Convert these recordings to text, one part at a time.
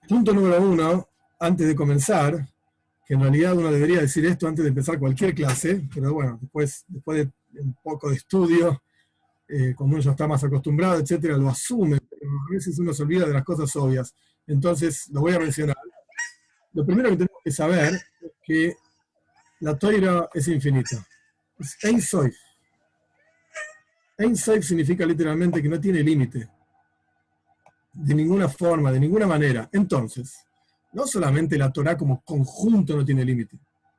Punto número uno, antes de comenzar, que en realidad uno debería decir esto antes de empezar cualquier clase, pero bueno, después de un poco de estudio, cuando uno ya está más acostumbrado, etcétera, lo asume, pero a veces uno se olvida de las cosas obvias. Entonces, lo voy a mencionar. Lo primero que tenemos que saber es que la Toira es infinita. Es Ein Sof. Ein Sof significa literalmente que no tiene límite. De ninguna forma, de ninguna manera. Entonces, no solamente la Torá como conjunto no tiene límite.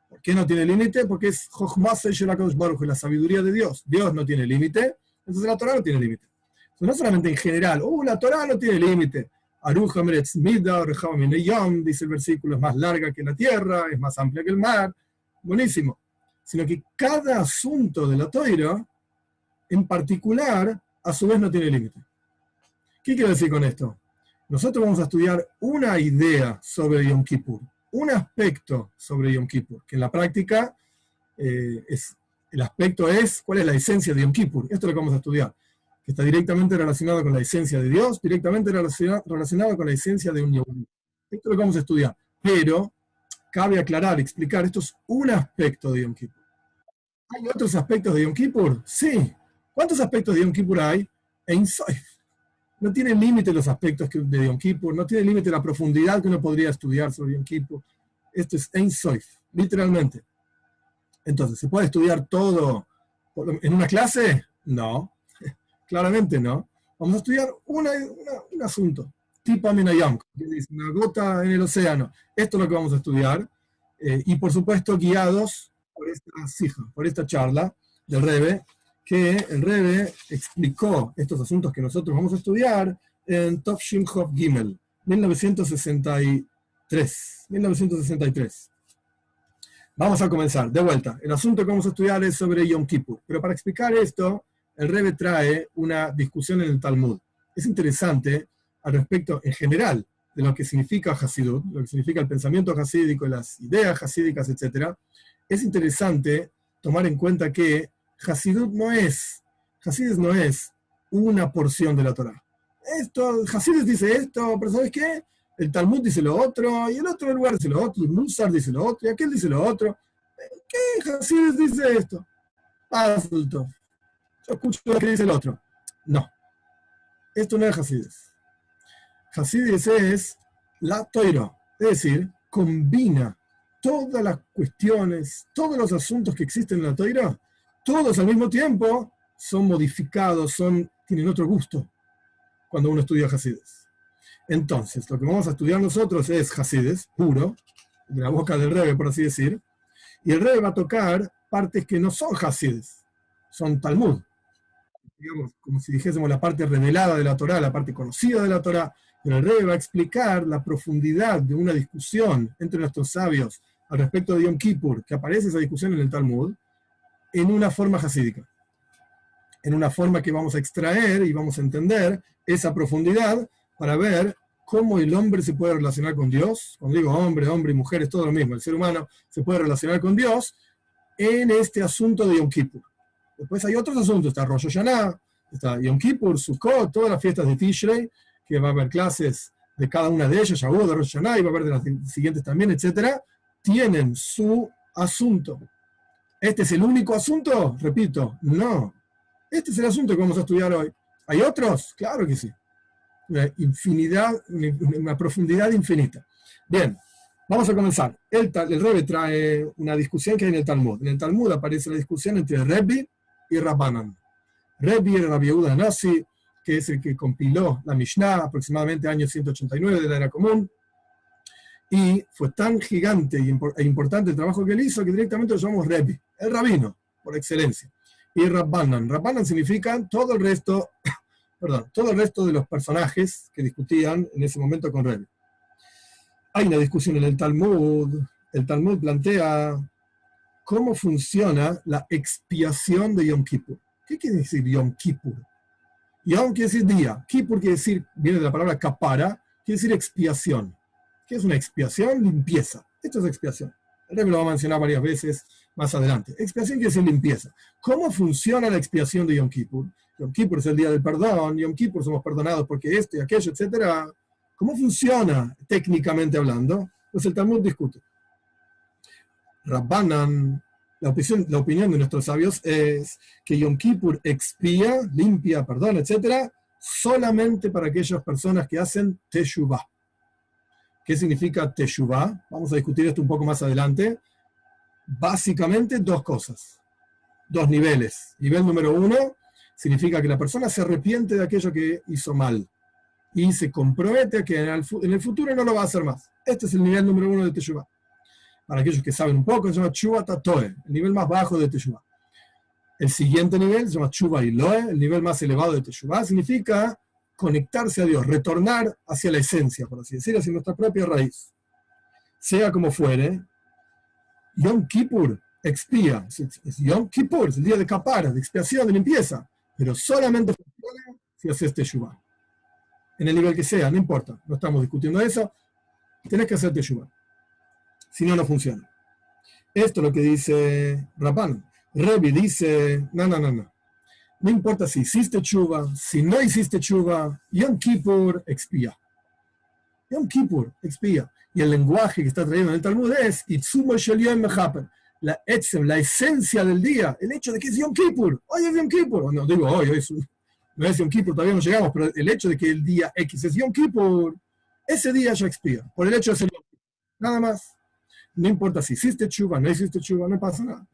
¿Por qué no tiene límite? Porque es Jochma Shel HaKadosh Baruj Hu, la sabiduría de Dios. Dios no tiene límite, entonces la Torá no tiene límite. Entonces, no solamente en general, la Torá no tiene límite. Aruch Meretz Mida, Rejava Min Yom, dice el versículo, es más larga que la tierra, es más amplia que el mar. Buenísimo. Sino que cada asunto de la Torá, en particular, a su vez no tiene límite. ¿Qué quiero decir con esto? Nosotros vamos a estudiar una idea sobre Yom Kippur, un aspecto sobre Yom Kippur, que en la práctica el aspecto es cuál es la esencia de Yom Kippur. Esto es lo que vamos a estudiar, que está directamente relacionado con la esencia de Dios, directamente relacionado con la esencia de un Yehudí. Esto es lo que vamos a estudiar, pero cabe aclarar, explicar, esto es un aspecto de Yom Kippur. ¿Hay otros aspectos de Yom Kippur? Sí. ¿Cuántos aspectos de Yom Kippur hay? Ein Sof. No tiene límite los aspectos de Yom Kippur, no tiene límite la profundidad que uno podría estudiar sobre Yom Kippur. Esto es Ein Sof, literalmente. Entonces, ¿se puede estudiar todo en una clase? No, claramente no. Vamos a estudiar un asunto, tipo Aminayam, que dice una gota en el océano. Esto es lo que vamos a estudiar, y por supuesto guiados por esta charla del Rebbe, que el Rebbe explicó estos asuntos que nosotros vamos a estudiar en Tov Shin Chof Gimel, 1963. Vamos a comenzar, de vuelta. El asunto que vamos a estudiar es sobre Yom Kippur. Pero para explicar esto, el Rebbe trae una discusión en el Talmud. Es interesante al respecto, en general, de lo que significa Hasidut, lo que significa el pensamiento hasídico, las ideas hasídicas, etc. Es interesante tomar en cuenta que Hasidut no es una porción de la Torá. Hasidut dice esto, pero ¿sabes qué? El Talmud dice lo otro, y el otro lugar dice lo otro, y Musar dice lo otro, y aquel dice lo otro. ¿Qué Hasidut dice esto? Yo escucho lo que dice el otro. No, esto no es Hasidut. Hasidut es la Torá, es decir, combina todas las cuestiones, todos los asuntos que existen en la Torá, todos al mismo tiempo son modificados, tienen otro gusto cuando uno estudia Hasidut. Entonces, lo que vamos a estudiar nosotros es Hasidut, puro, de la boca del Rebbe, por así decir, y el Rebbe va a tocar partes que no son Hasidut, son Talmud. Digamos, como si dijésemos la parte revelada de la Torá, la parte conocida de la Torá, pero el Rebbe va a explicar la profundidad de una discusión entre nuestros sabios al respecto de Yom Kippur, que aparece esa discusión en el Talmud, en una forma hasídica, en una forma que vamos a extraer y vamos a entender esa profundidad para ver cómo el hombre se puede relacionar con Dios. Cuando digo hombre y mujer es todo lo mismo, el ser humano se puede relacionar con Dios en este asunto de Yom Kippur. Después hay otros asuntos, está Rosh Hashanah, está Yom Kippur, Sukkot, todas las fiestas de Tishrei, que va a haber clases de cada una de ellas, Shavuot, de Rosh Hashanah, y va a haber de las siguientes también, etc. Tienen su asunto. ¿Este es el único asunto? Repito, no. Este es el asunto que vamos a estudiar hoy. ¿Hay otros? Claro que sí. Una profundidad infinita. Bien, vamos a comenzar. El Rebbe trae una discusión que hay en el Talmud. En el Talmud aparece la discusión entre Rebbe y Rabbanan. Rebbe era Rabbi Yehuda Hanassi, que es el que compiló la Mishnah, aproximadamente año 189 de la Era Común. Y fue tan gigante e importante el trabajo que él hizo que directamente lo llamamos Rebbe, el rabino, por excelencia. Y Rabbanan. Rabbanan significa todo el resto de los personajes que discutían en ese momento con Rebbe. Hay una discusión en el Talmud. El Talmud plantea cómo funciona la expiación de Yom Kippur. ¿Qué quiere decir Yom Kippur? Yom quiere decir día. Kippur quiere decir, viene de la palabra kapara, quiere decir expiación. ¿Qué es una expiación? Limpieza. Esto es expiación. El Rebbe lo va a mencionar varias veces más adelante. Expiación quiere decir limpieza. ¿Cómo funciona la expiación de Yom Kippur? Yom Kippur es el día del perdón. Yom Kippur somos perdonados porque esto y aquello, etc. ¿Cómo funciona técnicamente hablando? Pues el Talmud discute. Rabbanan, la opinión de nuestros sabios es que Yom Kippur expía, limpia, perdona, etc., solamente para aquellas personas que hacen teshuvah. ¿Qué significa teshuvah? Vamos a discutir esto un poco más adelante. Básicamente dos cosas, dos niveles. Nivel número uno significa que la persona se arrepiente de aquello que hizo mal y se compromete a que en el futuro no lo va a hacer más. Este es el nivel número uno de teshuvah. Para aquellos que saben un poco, se llama Tshuva Tatoe, el nivel más bajo de Teshuvah. El siguiente nivel se llama Tshuva Iloe, el nivel más elevado de Teshuvah, significa conectarse a Dios, retornar hacia la esencia, por así decirlo, hacia nuestra propia raíz. Sea como fuere, Yom Kippur expía, es Yom Kippur, es el día de kapara, de expiación, de limpieza, pero solamente funciona si haces Teshuvah. En el nivel que sea, no importa, no estamos discutiendo eso, tenés que hacer Teshuvah. Si no, no funciona. Esto es lo que dice Rabban. Rebbe dice, no. No importa si hiciste tshuva, si no hiciste tshuva, Yom Kippur expía. Yom Kippur expía. Y el lenguaje que está traído en el Talmud es Itzumo shel Yom Mechaper. La esencia del día, el hecho de que es Yom Kippur. Hoy es Yom Kippur. No digo hoy no es Yom Kippur, todavía no llegamos, pero el hecho de que el día X es Yom Kippur, ese día ya expía. Por el hecho de ser Yom Kippur. Nada más. No importa si hiciste tshuva, no hiciste tshuva, no pasa nada.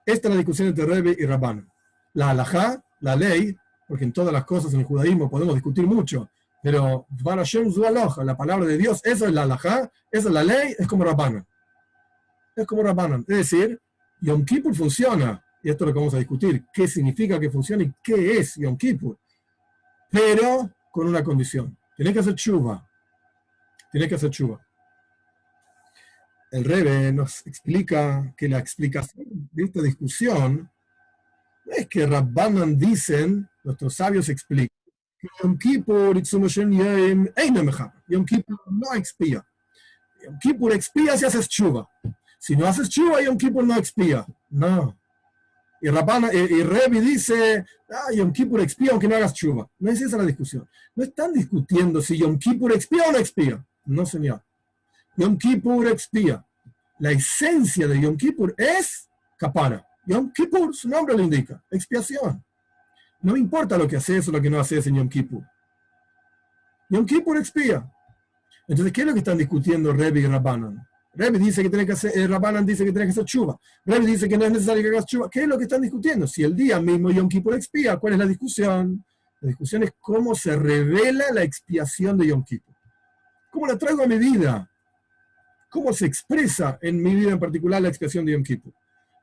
Esta es la discusión entre Rebbe y Rabban. La halajá, la ley, porque en todas las cosas en el judaísmo podemos discutir mucho, pero Dvar Hashem zu aloha, la palabra de Dios, eso es la halajá, esa es la ley, es como Rabbanan. Es como Rabbanan. Es decir, Yom Kippur funciona, y esto es lo que vamos a discutir, qué significa que funcione y qué es Yom Kippur. Pero con una condición. Tenés que hacer tshuva. El Rebbe nos explica que la explicación de esta discusión no es que Rabbanan dicen, nuestros sabios explican, que Yom Kippur no expía. Yom Kippur expía si haces tshuva. Si no haces tshuva, Yom Kippur no expía. No. Y Rebbe dice, Yom Kippur expía aunque no hagas tshuva. No es esa la discusión. No están discutiendo si Yom Kippur expía o no expía. No, señor. Yom Kippur expía. La esencia de Yom Kippur es kapara. Yom Kippur, su nombre lo indica, expiación. No me importa lo que haces o lo que no haces en Yom Kippur. Yom Kippur expía. Entonces, ¿qué es lo que están discutiendo Rebbe y Rabbanan? Rebbe dice que tiene que hacer, Rabbanan dice que tiene que hacer tshuva. Rebbe dice que no es necesario que hagas tshuva. ¿Qué es lo que están discutiendo? Si el día mismo Yom Kippur expía, ¿cuál es la discusión? La discusión es cómo se revela la expiación de Yom Kippur. ¿Cómo la traigo a mi vida? ¿Cómo se expresa en mi vida en particular la expiación de Yom Kippur?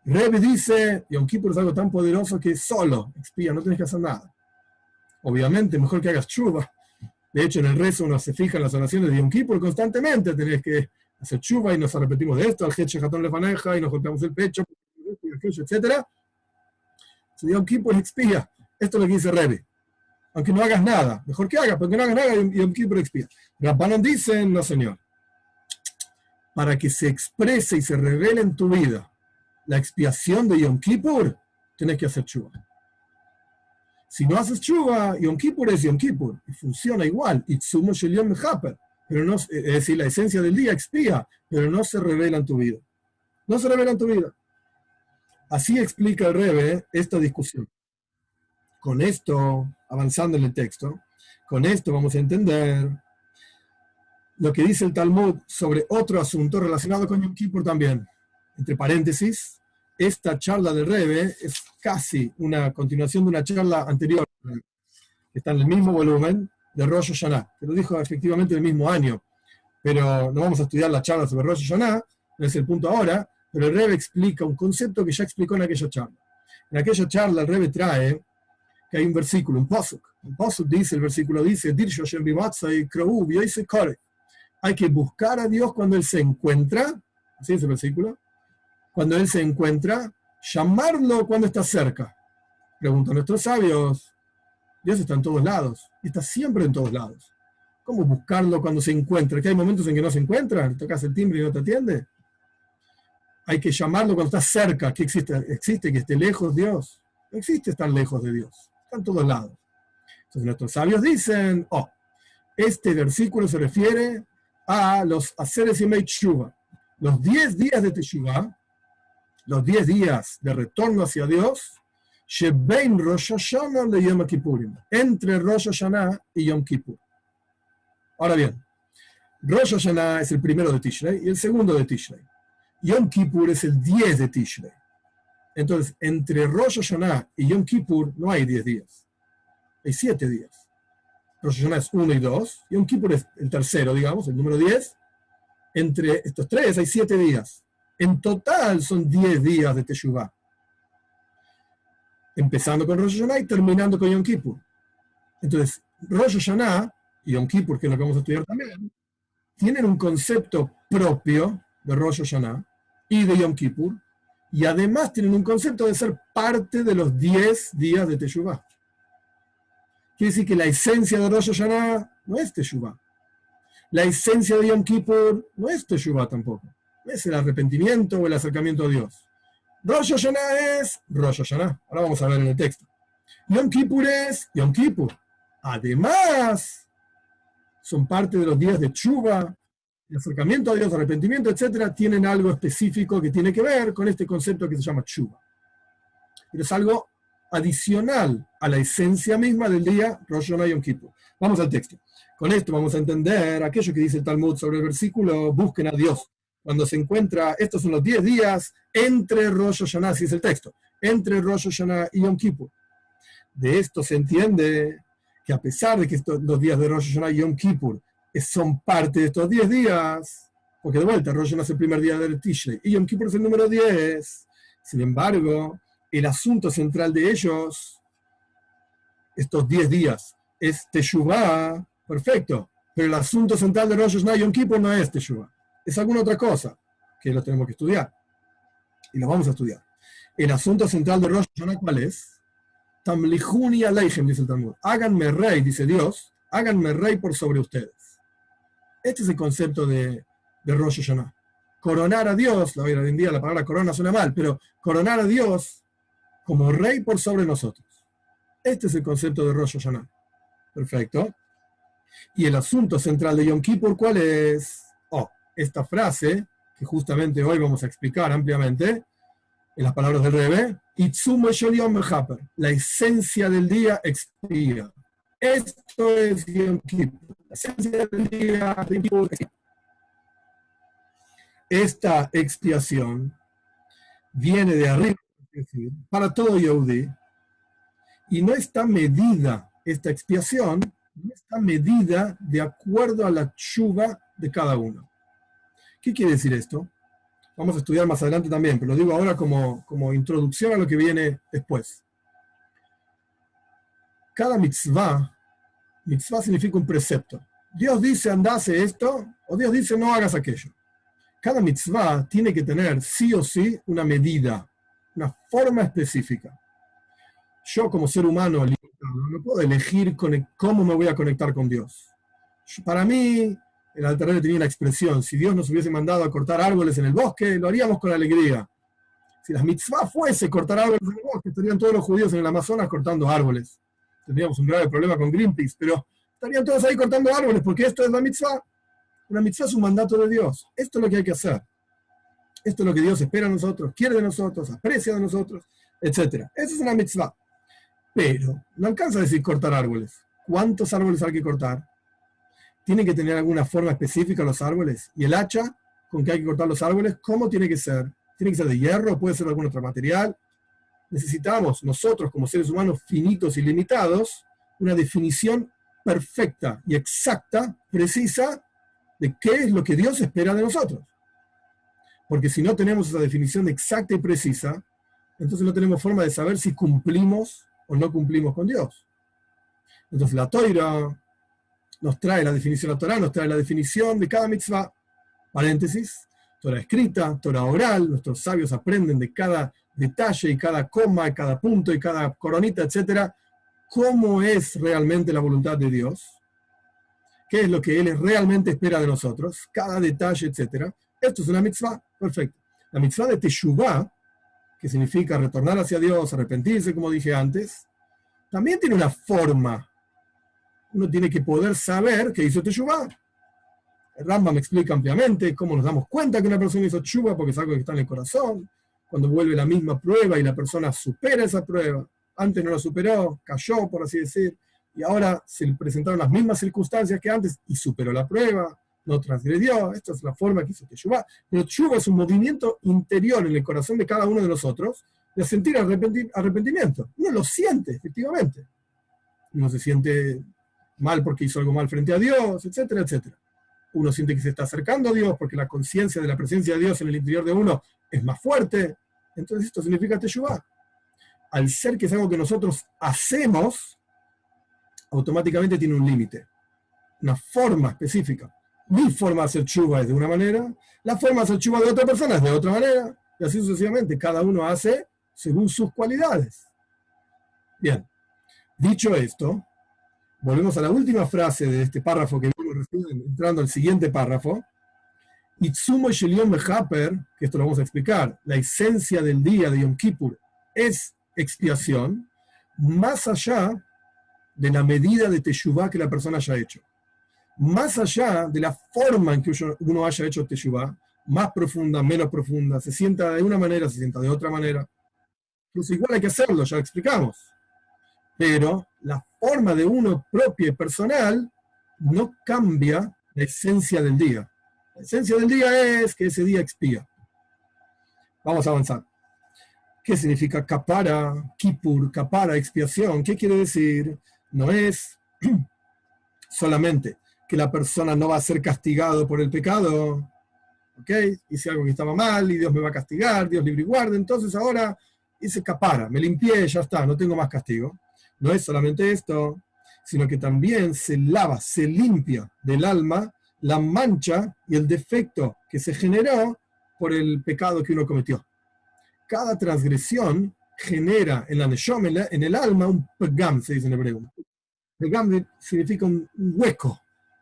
Rebbe dice, Yom Kippur es algo tan poderoso que solo expía, no tienes que hacer nada. Obviamente, mejor que hagas tshuva. De hecho, en el rezo uno se fija en las oraciones de Yom Kippur constantemente, tenés que hacer tshuva y nos repetimos de esto, al Heche Jatón Lefaneja, y nos golpeamos el pecho, etc. Yom Kippur expía. Esto es lo que dice Rebbe. Aunque no hagas nada, mejor que hagas, porque no hagas nada, Yom Kippur expía. Rabbanan dicen, no señor. Para que se exprese y se revele en tu vida la expiación de Yom Kippur, tienes que hacer tshuva. Si no haces tshuva, Yom Kippur es Yom Kippur, y funciona igual, Itzumo shel Yom Mechaper, pero no, es decir, la esencia del día expía, pero no se revela en tu vida. No se revela en tu vida. Así explica el Rebbe esta discusión. Con esto, avanzando en el texto, con esto vamos a entender lo que dice el Talmud sobre otro asunto relacionado con Yom Kippur también. Entre paréntesis, esta charla del Rebbe es casi una continuación de una charla anterior, que está en el mismo volumen de Rosh Hashanah, que lo dijo efectivamente el mismo año, pero no vamos a estudiar la charla sobre Rosh Hashanah, no es el punto ahora, pero el Rebbe explica un concepto que ya explicó en aquella charla. En aquella charla el Rebbe trae que hay un versículo, un pasuk. El pasuk dice, el versículo dice, hay que buscar a Dios cuando Él se encuentra, así es el versículo, cuando Él se encuentra, llamarlo cuando está cerca. Preguntan nuestros sabios, Dios está en todos lados, y está siempre en todos lados. ¿Cómo buscarlo cuando se encuentra? ¿Que hay momentos en que no se encuentra? ¿Le tocas el timbre y no te atiende? Hay que llamarlo cuando está cerca. ¿Qué existe? ¿Existe que esté lejos Dios? No existe estar lejos de Dios, está en todos lados. Entonces nuestros sabios dicen, Este versículo se refiere a los Aseres Yemei Teshuva, los 10 días de Teshuvah, los 10 días de retorno hacia Dios, Shebein Rosh Hashanah le Yom Kippurim, entre Rosh Hashanah y Yom Kippur. Ahora bien, Rosh Hashanah es el primero de Tishrei y el segundo de Tishrei. Yom Kippur es el 10 de Tishrei. Entonces, entre Rosh Hashanah y Yom Kippur no hay 10 días, hay 7 días. Rosh Hashanah es 1 y 2, Yom Kippur es el tercero, digamos, el número 10. Entre estos tres hay 7 días. En total son 10 días de Teshuvah. Empezando con Rosh Hashanah y terminando con Yom Kippur. Entonces, Rosh Hashanah y Yom Kippur, que es lo que vamos a estudiar también, tienen un concepto propio de Rosh Hashanah y de Yom Kippur, y además tienen un concepto de ser parte de los 10 días de Teshuvah. Quiere decir que la esencia de Rosh Hashanah no es Teshuvah. La esencia de Yom Kippur no es Teshuvah tampoco. No es el arrepentimiento o el acercamiento a Dios. Rosh Hashanah es Rosh Hashanah. Ahora vamos a ver en el texto. Yom Kippur es Yom Kippur. Además, son parte de los días de Teshuvah, el acercamiento a Dios, arrepentimiento, etc. Tienen algo específico que tiene que ver con este concepto que se llama Teshuvah. Pero es algo adicional a la esencia misma del día Rosh Hashanah y Yom Kippur. Vamos al texto. Con esto vamos a entender aquello que dice el Talmud sobre el versículo, busquen a Dios. Cuando se encuentra, estos son los 10 días entre Rosh Hashanah, así es el texto, entre Rosh Hashanah y Yom Kippur. De esto se entiende que a pesar de que los días de Rosh Hashanah y Yom Kippur son parte de estos 10 días, porque de vuelta Rosh Hashanah es el primer día del Tishrei y Yom Kippur es el número 10, sin embargo, el asunto central de ellos, estos 10 días, es Teshuvah, perfecto, pero el asunto central de Rosh Hashanah y Yom Kippur no es Teshuvah, es alguna otra cosa que lo tenemos que estudiar, y lo vamos a estudiar. El asunto central de Rosh Hashanah, ¿cuál es? Tamlihuni aleichem, dice el Talmud. Háganme rey, dice Dios, háganme rey por sobre ustedes. Este es el concepto de Rosh Hashanah. Coronar a Dios, hoy en día la palabra corona suena mal, pero coronar a Dios como rey por sobre nosotros. Este es el concepto de Rosh Hashanah. Perfecto. Y el asunto central de Yom Kippur, ¿cuál es? Esta frase, que justamente hoy vamos a explicar ampliamente, en las palabras del Rebbe, Itzumo shel Yom Mechaper, la esencia del día expía. Esto es Yom Kippur, la esencia del día de Yom Kippur. Esta expiación viene de arriba, es decir, para todo Yehudí, y no está medida, esta expiación, no está medida de acuerdo a la tshuva de cada uno. ¿Qué quiere decir esto? Vamos a estudiar más adelante también, pero lo digo ahora como introducción a lo que viene después. Cada mitzvah significa un precepto. Dios dice, anda, hace esto, o Dios dice, no hagas aquello. Cada mitzvah tiene que tener sí o sí una medida, una forma específica. Yo como ser humano limitado no puedo elegir cómo me voy a conectar con Dios. Para mí, el Alter Rebbe tenía una expresión, si Dios nos hubiese mandado a cortar árboles en el bosque, lo haríamos con alegría. Si las mitzvah fuese cortar árboles en el bosque, estarían todos los judíos en el Amazonas cortando árboles. Tendríamos un grave problema con Greenpeace, pero estarían todos ahí cortando árboles, porque esto es la mitzvah. Una mitzvah es un mandato de Dios. Esto es lo que hay que hacer. Esto es lo que Dios espera de nosotros, quiere de nosotros, aprecia de nosotros, etc. Eso es una mitzvah. Pero no alcanza a decir cortar árboles. ¿Cuántos árboles hay que cortar? ¿Tienen que tener alguna forma específica los árboles? ¿Y el hacha con que hay que cortar los árboles, cómo tiene que ser? ¿Tiene que ser de hierro? ¿Puede ser de algún otro material? Necesitamos nosotros, como seres humanos finitos y limitados, una definición perfecta y exacta, precisa, de qué es lo que Dios espera de nosotros. Porque si no tenemos esa definición exacta y precisa, entonces no tenemos forma de saber si cumplimos o no cumplimos con Dios. Entonces la Torah nos trae la definición, la Torah nos trae la definición de cada mitzvah, paréntesis, Torah escrita, Torah oral, nuestros sabios aprenden de cada detalle y cada coma, y cada punto y cada coronita, etcétera, cómo es realmente la voluntad de Dios, qué es lo que Él realmente espera de nosotros, cada detalle, etcétera. Esto es una mitzvah, perfecto. La mitzvah de Teshuvah, que significa retornar hacia Dios, arrepentirse, como dije antes, también tiene una forma uno tiene que poder saber que hizo Teshuvah. El Rambam me explica ampliamente cómo nos damos cuenta que una persona hizo Teshuvah, porque es algo que está en el corazón. Cuando vuelve la misma prueba y la persona supera esa prueba. Antes no lo superó, cayó, por así decir, y ahora se le presentaron las mismas circunstancias que antes y superó la prueba, no transgredió. Esta es la forma que hizo Teshuvah. Pero Teshuvah es un movimiento interior en el corazón de cada uno de nosotros de sentir arrepentimiento. Uno lo siente, efectivamente. Uno se siente mal porque hizo algo mal frente a Dios, etcétera, etcétera. Uno siente que se está acercando a Dios porque la conciencia de la presencia de Dios en el interior de uno es más fuerte. Entonces esto significa Teshuvah. Al ser que es algo que nosotros hacemos, automáticamente tiene un límite, una forma específica. Mi forma de hacer Teshuvah es de una manera, la forma de hacer Teshuvah de otra persona es de otra manera, y así sucesivamente. Cada uno hace según sus cualidades. Bien, dicho esto, volvemos a la última frase de este párrafo que vimos recién, entrando al siguiente párrafo. Itzumo Shel Mechaper, que esto lo vamos a explicar, la esencia del día de Yom Kippur es expiación, más allá de la medida de Teshuvah que la persona haya hecho. Más allá de la forma en que uno haya hecho Teshuvah, más profunda, menos profunda, se sienta de una manera, se sienta de otra manera. Incluso igual hay que hacerlo, ya lo explicamos. Pero la forma de uno propia y personal no cambia la esencia del día. La esencia del día es que ese día expía. Vamos a avanzar. ¿Qué significa kapara, kippur, kapara, expiación? ¿Qué quiere decir? No es solamente que la persona no va a ser castigado por el pecado. ¿Ok? Hice algo que estaba mal y Dios me va a castigar, Dios libre y guarde, entonces ahora hice kapara, me limpié, ya está, no tengo más castigo. No es solamente esto, sino que también se lava, se limpia del alma la mancha y el defecto que se generó por el pecado que uno cometió. Cada transgresión genera en la neshama, en el alma, un pegam, se dice en hebreo. Pegam significa un hueco,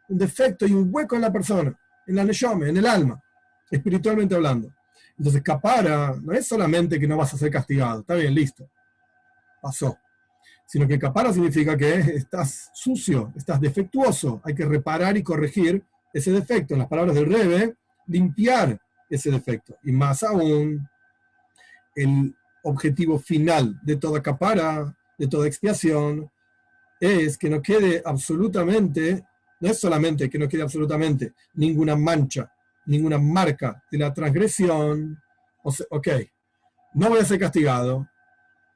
un defecto y un hueco en la persona, en la neshama, en el alma, espiritualmente hablando. Entonces, kapara no es solamente que no vas a ser castigado, está bien, listo, pasó. Sino que kapara significa que estás sucio, estás defectuoso, hay que reparar y corregir ese defecto. En las palabras del Rebbe, limpiar ese defecto. Y más aún, el objetivo final de toda kapara, de toda expiación, es que no quede absolutamente, no es solamente que no quede absolutamente ninguna mancha, ninguna marca de la transgresión. O sea, ok, no voy a ser castigado,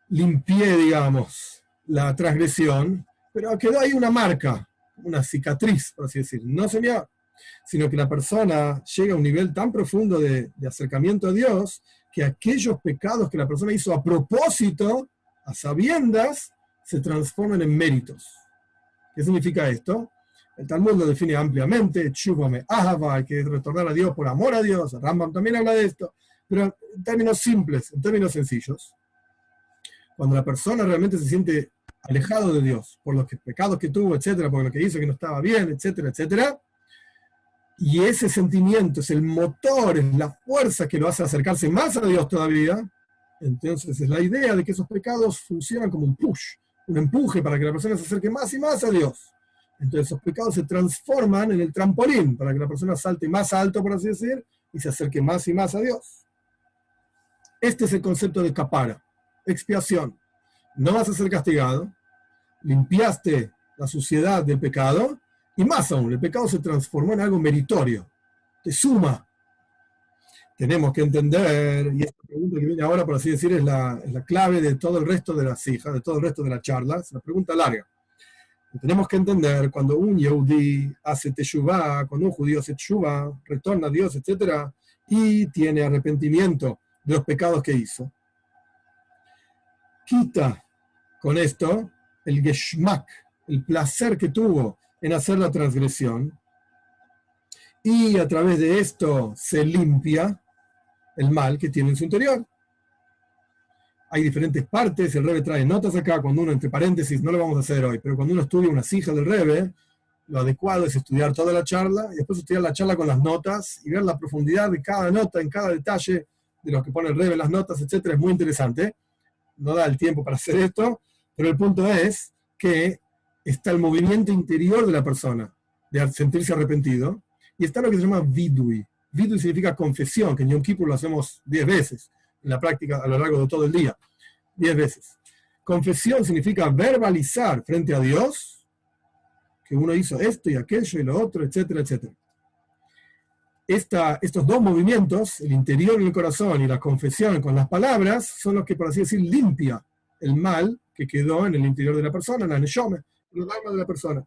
limpié, digamos, la transgresión, pero quedó ahí una marca, una cicatriz, por así decir. No se vio, sino que la persona llega a un nivel tan profundo de acercamiento a Dios que aquellos pecados que la persona hizo a propósito, a sabiendas, se transforman en méritos. ¿Qué significa esto? El Talmud lo define ampliamente, Tshuva me'ahava, hay que retornar a Dios por amor a Dios. El Rambam también habla de esto, pero en términos simples, en términos sencillos. Cuando la persona realmente se siente alejado de Dios por los pecados que tuvo, etcétera, por lo que hizo que no estaba bien, etcétera, etcétera, y ese sentimiento es el motor, es la fuerza que lo hace acercarse más a Dios todavía, entonces es la idea de que esos pecados funcionan como un push, un empuje para que la persona se acerque más y más a Dios. Entonces esos pecados se transforman en el trampolín para que la persona salte más alto, por así decir, y se acerque más y más a Dios. Este es el concepto de kapara, expiación. No vas a ser castigado, limpiaste la suciedad del pecado, y más aún, el pecado se transformó en algo meritorio, te suma. Tenemos que entender, y esta pregunta que viene ahora, por así decir, es la clave de todo el resto de las hijas, de todo el resto de la charla, es una pregunta larga. Tenemos que entender, cuando un Yehudi hace teshuvah, cuando un judío hace teshuvah, retorna a Dios, etc., y tiene arrepentimiento de los pecados que hizo, quita con esto el geshmak, el placer que tuvo en hacer la transgresión, y a través de esto se limpia el mal que tiene en su interior. Hay diferentes partes, el Rebbe trae notas acá, cuando uno, entre paréntesis, no lo vamos a hacer hoy, pero cuando uno estudia una sija del Rebbe, lo adecuado es estudiar toda la charla, y después estudiar la charla con las notas, y ver la profundidad de cada nota, en cada detalle de lo que pone el Rebbe en las notas, etc. Es muy interesante. No da el tiempo para hacer esto, pero el punto es que está el movimiento interior de la persona, de sentirse arrepentido, y está lo que se llama vidui. Vidui significa confesión, que en Yom Kippur lo hacemos 10 veces, en la práctica a lo largo de todo el día, 10 veces. Confesión significa verbalizar frente a Dios que uno hizo esto y aquello y lo otro, etcétera, etcétera. Estos dos movimientos, el interior del corazón y la confesión con las palabras, son los que, por así decir, limpia el mal que quedó en el interior de la persona, en la neshome, en el alma de la persona.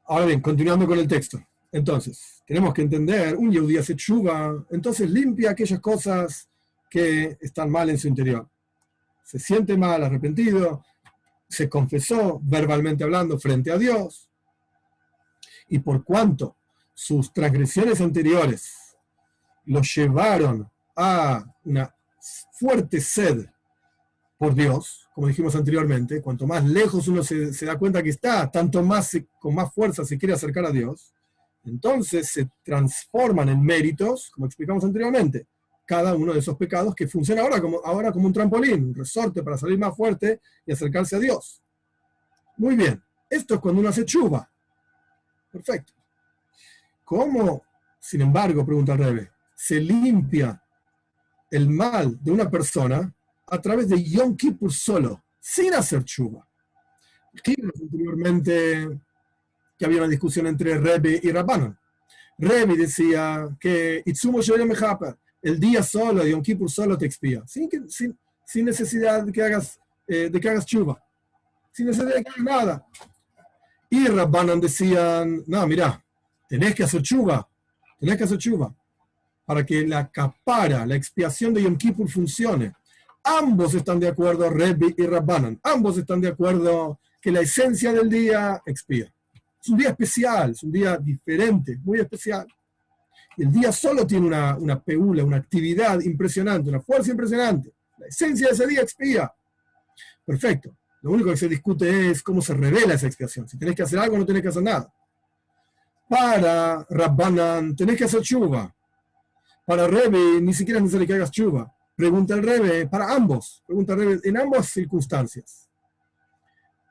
Ahora bien, continuando con el texto. Entonces, tenemos que entender, un yehudí hace tshuva, entonces limpia aquellas cosas que están mal en su interior. Se siente mal, arrepentido, se confesó verbalmente hablando frente a Dios, y por cuanto sus transgresiones anteriores lo llevaron a una fuerte sed por Dios, como dijimos anteriormente, cuanto más lejos uno se da cuenta que está, tanto más con más fuerza se quiere acercar a Dios, entonces se transforman en méritos, como explicamos anteriormente, cada uno de esos pecados que funciona ahora como un trampolín, un resorte para salir más fuerte y acercarse a Dios. Muy bien, esto es cuando uno hace tshuva. Perfecto. ¿Cómo, sin embargo, pregunta el Rebbe, se limpia el mal de una persona a través de Yom Kippur solo, sin hacer tshuva? Dijimos anteriormente que había una discusión entre Rebbe y Rabbanan. Rebbe decía que Itzumo Shel Mechaper, el día solo, Yom Kippur solo te expía, sin necesidad de que hagas tshuva, sin necesidad de que hagas nada. Y Rabbanan decían, no, mira, tenés que hacer tshuva para que la kapara, la expiación de Yom Kippur funcione. Ambos están de acuerdo, Rebbe y Rabbanan, ambos están de acuerdo que la esencia del día expía. Es un día especial, es un día diferente, muy especial. Y el día solo tiene una peula, una actividad impresionante, una fuerza impresionante. La esencia de ese día expía. Perfecto. Lo único que se discute es cómo se revela esa expiación. Si tenés que hacer algo o no tenés que hacer nada. Para Rabbanan tenés que hacer tshuva. Para Rebbe ni siquiera es necesario que hagas tshuva. Pregunta el Rebbe, para ambos. Pregunta el Rebbe en ambas circunstancias.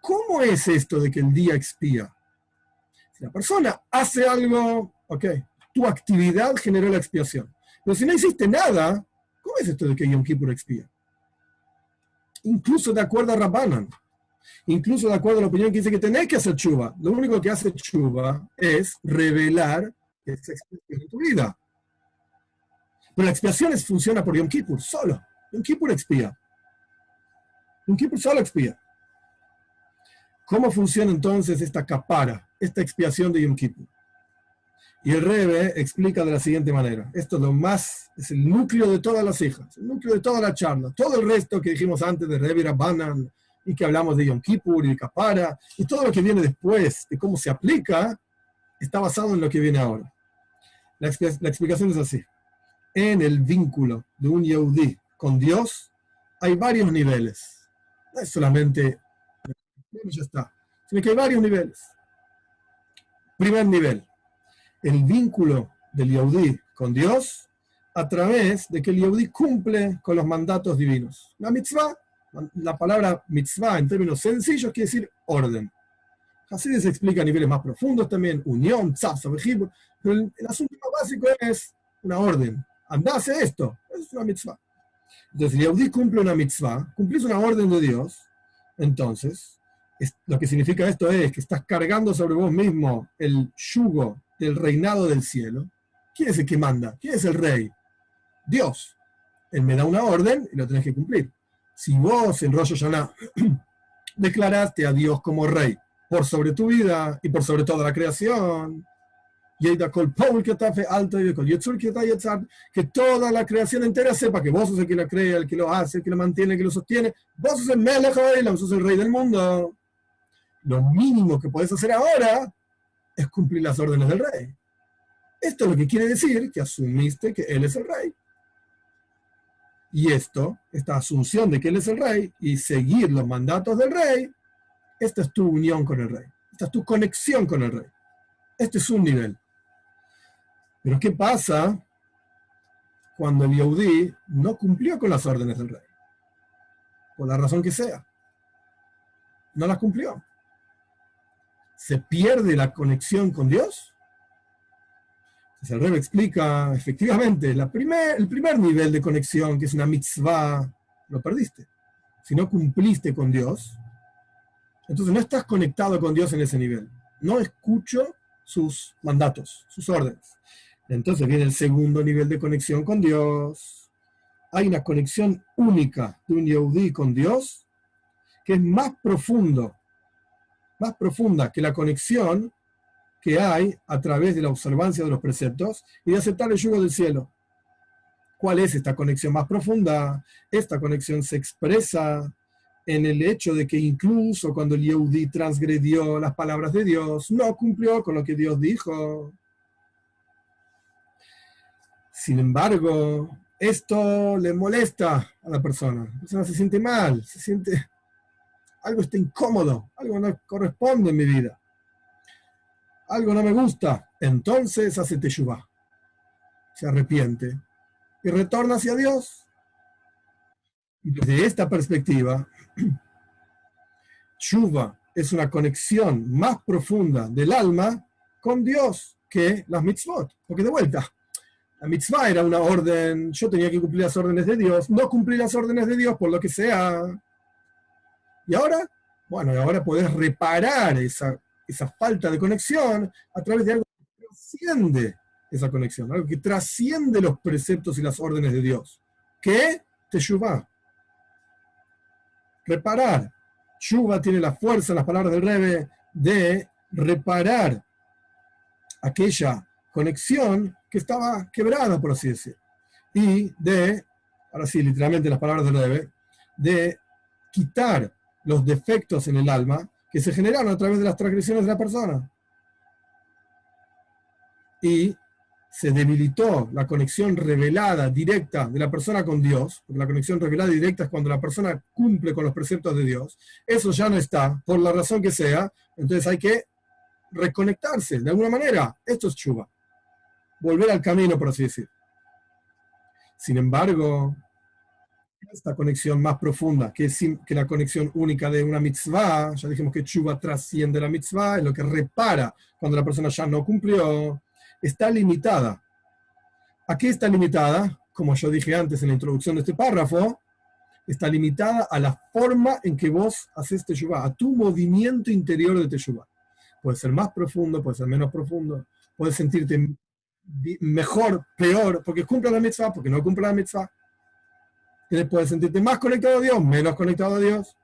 ¿Cómo es esto de que el día expía? Si la persona hace algo, ok, tu actividad generó la expiación. Pero si no hiciste nada, ¿cómo es esto de que Yom Kippur expía? Incluso de acuerdo a Rabbanan, incluso de acuerdo a la opinión que dice que tenés que hacer tshuva, lo único que hace tshuva es revelar esa expiación en tu vida. Pero la expiación funciona por Yom Kippur, solo. Yom Kippur expía. Yom Kippur solo expía. ¿Cómo funciona entonces esta kapara, esta expiación de Yom Kippur? Y el Rebbe explica de la siguiente manera. Esto es el núcleo de todas las hijas, el núcleo de toda la charla. Todo el resto que dijimos antes de Rebbe y Rabbanan, y que hablamos de Yom Kippur y de kapara, y todo lo que viene después, de cómo se aplica, está basado en lo que viene ahora. La explicación es así. En el vínculo de un Yehudí con Dios hay varios niveles. No es solamente, ya está, sino que hay varios niveles. Primer nivel, el vínculo del Yehudí con Dios a través de que el Yehudí cumple con los mandatos divinos. La mitzvah, la palabra mitzvah en términos sencillos quiere decir orden. Así se explica a niveles más profundos también, unión, tzaf, pero el asunto más básico es una orden. Andá, hace esto, es una mitzvah. Entonces, el Yehudí cumple una mitzvah, cumplís una orden de Dios, entonces, lo que significa esto es que estás cargando sobre vos mismo el yugo del reinado del cielo. ¿Quién es el que manda? ¿Quién es el rey? Dios. Él me da una orden y lo tenés que cumplir. Si vos en Rosh Hashanah declaraste a Dios como rey por sobre tu vida y por sobre toda la creación, que toda la creación entera sepa que vos sos el que la crea, el que lo hace, el que lo mantiene, el que lo sostiene, vos sos el Melech HaOlam, sos el rey del mundo. Lo mínimo que podés hacer ahora es cumplir las órdenes del rey. Esto es lo que quiere decir que asumiste que él es el rey. Y esta asunción de que él es el rey y seguir los mandatos del rey, esta es tu unión con el rey. Esta es tu conexión con el rey. Este es un nivel. Pero ¿qué pasa cuando el Yehudí no cumplió con las órdenes del rey? por la razón que sea. No las cumplió. ¿Se pierde la conexión con Dios? Entonces el Rebbe explica, efectivamente, el primer nivel de conexión, que es una mitzvah, lo perdiste. Si no cumpliste con Dios, entonces no estás conectado con Dios en ese nivel. No escucho sus mandatos, sus órdenes. Entonces viene el segundo nivel de conexión con Dios. Hay una conexión única de un Yehudí con Dios que es más profunda que la conexión que hay a través de la observancia de los preceptos y de aceptar el yugo del cielo. ¿Cuál es esta conexión más profunda? Esta conexión se expresa en el hecho de que incluso cuando el Yehudí transgredió las palabras de Dios, no cumplió con lo que Dios dijo. Sin embargo, esto le molesta a la persona. La persona se siente mal, algo está incómodo, algo no corresponde en mi vida, algo no me gusta. Entonces hace teshuvá, se arrepiente y retorna hacia Dios. Y desde esta perspectiva, teshuvá es una conexión más profunda del alma con Dios que las mitzvot. Porque de vuelta, la mitzvah era una orden, yo tenía que cumplir las órdenes de Dios, no cumplí las órdenes de Dios por lo que sea. Y ahora, ahora podés reparar esa falta de conexión a través de algo que trasciende esa conexión, algo que trasciende los preceptos y las órdenes de Dios. ¿Qué? Teshuvá. Reparar. Teshuvá tiene la fuerza, en las palabras del Rebbe, de reparar aquella conexión que estaba quebrada, por así decir. Y ahora sí, literalmente las palabras del Rebbe, de quitar los defectos en el alma que se generaron a través de las transgresiones de la persona. Y se debilitó la conexión revelada directa de la persona con Dios, porque la conexión revelada directa es cuando la persona cumple con los preceptos de Dios. Eso ya no está, por la razón que sea, entonces hay que reconectarse de alguna manera. Esto es teshuvá, volver al camino, por así decir. Sin embargo, esta conexión más profunda, que la conexión única de una mitzvah, ya dijimos que teshuvá trasciende la mitzvah, es lo que repara cuando la persona ya no cumplió, está limitada. ¿A qué está limitada? Como yo dije antes en la introducción de este párrafo, está limitada a la forma en que vos haces teshuvá, a tu movimiento interior de teshuvá. Puede ser más profundo, puede ser menos profundo, puedes sentirte mejor, peor, porque cumple la mitzvah, porque no cumple la mitzvah. Puedes sentirte más conectado a Dios, menos conectado a Dios.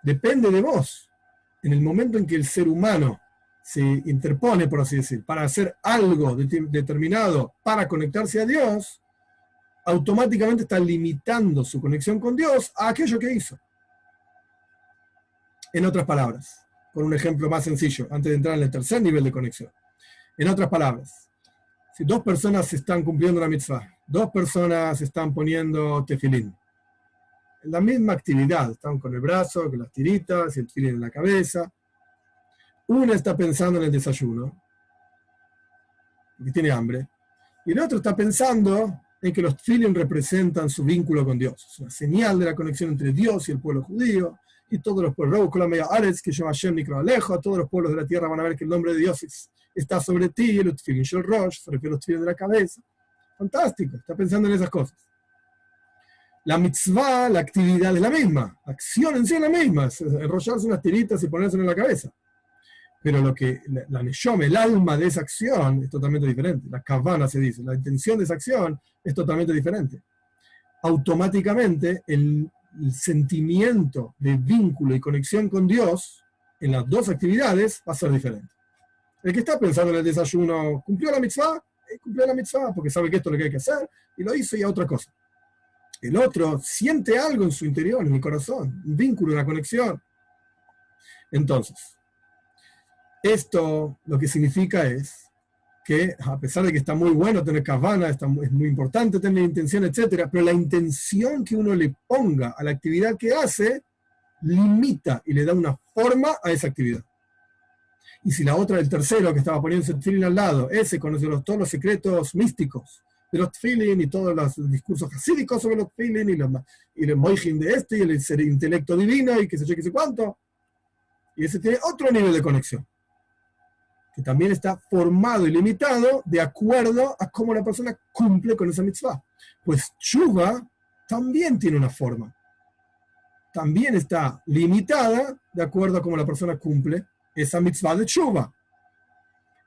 Depende de vos. En el momento en que el ser humano se interpone, por así decir, para hacer algo determinado para conectarse a Dios, automáticamente está limitando su conexión con Dios a aquello que hizo. En otras palabras, con un ejemplo más sencillo, antes de entrar en el tercer nivel de conexión. En otras palabras, si dos personas están cumpliendo la mitzvah, dos personas están poniendo tefilín, en la misma actividad, están con el brazo, con las tiritas y el tefilín en la cabeza. Una está pensando en el desayuno, porque tiene hambre, y el otro está pensando en que los tefilín representan su vínculo con Dios. Es una señal de la conexión entre Dios y el pueblo judío, y todos los pueblos, que llama Hashem Nikra Alejo, todos los pueblos de la tierra van a ver que el nombre de Dios está sobre ti, y el tefilín Shel Rosh, se refiere a los tefilín de la cabeza. Fantástico, está pensando en esas cosas. La mitzvah, la actividad es la misma, la acción en sí es la misma, es enrollarse unas tiritas y ponérselo en la cabeza. Pero lo que la neshama, el alma de esa acción, es totalmente diferente. La kavana se dice, la intención de esa acción es totalmente diferente. Automáticamente, el sentimiento de vínculo y conexión con Dios en las dos actividades va a ser diferente. El que está pensando en el desayuno, ¿cumplió la mitzvah? Cumplió la mitzvah porque sabe que esto es lo que hay que hacer y lo hizo y a otra cosa. El otro siente algo en su interior, en el corazón, un vínculo, una conexión. Entonces, esto lo que significa es que, a pesar de que está muy bueno tener kavana, es muy importante tener intención, etc., pero la intención que uno le ponga a la actividad que hace limita y le da una forma a esa actividad. Y si la otra, el tercero que estaba poniendo el tefilín al lado, ese conoce todos los secretos místicos de los tefilin y todos los discursos hasídicos sobre los tefilin y los moijin de y el intelecto divino y qué sé yo, qué sé cuánto. Y ese tiene otro nivel de conexión, que también está formado y limitado de acuerdo a cómo la persona cumple con esa mitzvah. Pues tshuva también tiene una forma. También está limitada de acuerdo a cómo la persona cumple esa mitzvah de tshuva.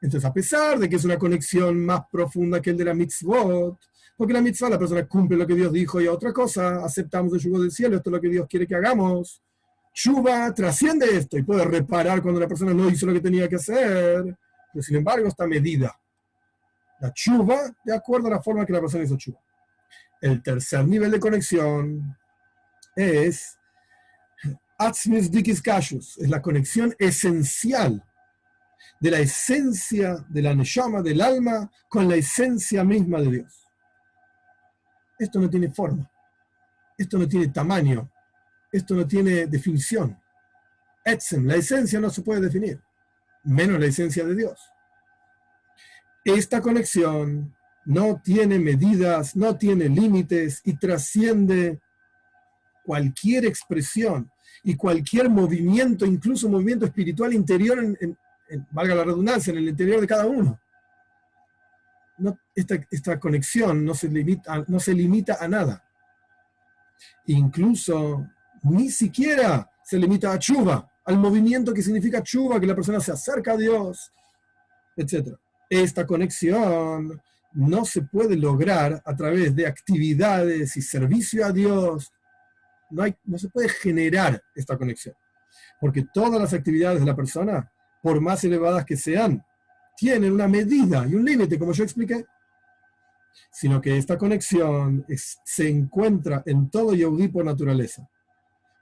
Entonces, a pesar de que es una conexión más profunda que el de la mitzvot, porque la mitzvah la persona cumple lo que Dios dijo y otra cosa, aceptamos el yugo del cielo, esto es lo que Dios quiere que hagamos. Tshuva trasciende esto y puede reparar cuando la persona no hizo lo que tenía que hacer, pero sin embargo está medida. La tshuva de acuerdo a la forma que la persona hizo tshuva. El tercer nivel de conexión es Atzmis Dikis Kashus, es la conexión esencial de la esencia de la neshama, del alma, con la esencia misma de Dios. Esto no tiene forma, esto no tiene tamaño, esto no tiene definición. Etzem, la esencia no se puede definir, menos la esencia de Dios. Esta conexión no tiene medidas, no tiene límites y trasciende cualquier expresión y cualquier movimiento, incluso movimiento espiritual interior, valga la redundancia, en el interior de cada uno. No, esta conexión no se limita a nada. Incluso ni siquiera se limita a tshuva, al movimiento que significa tshuva, que la persona se acerca a Dios, etc. Esta conexión no se puede lograr a través de actividades y servicio a Dios. No se puede generar esta conexión, porque todas las actividades de la persona, por más elevadas que sean, tienen una medida y un límite, como yo expliqué, sino que esta conexión se encuentra en todo Yehudí por naturaleza,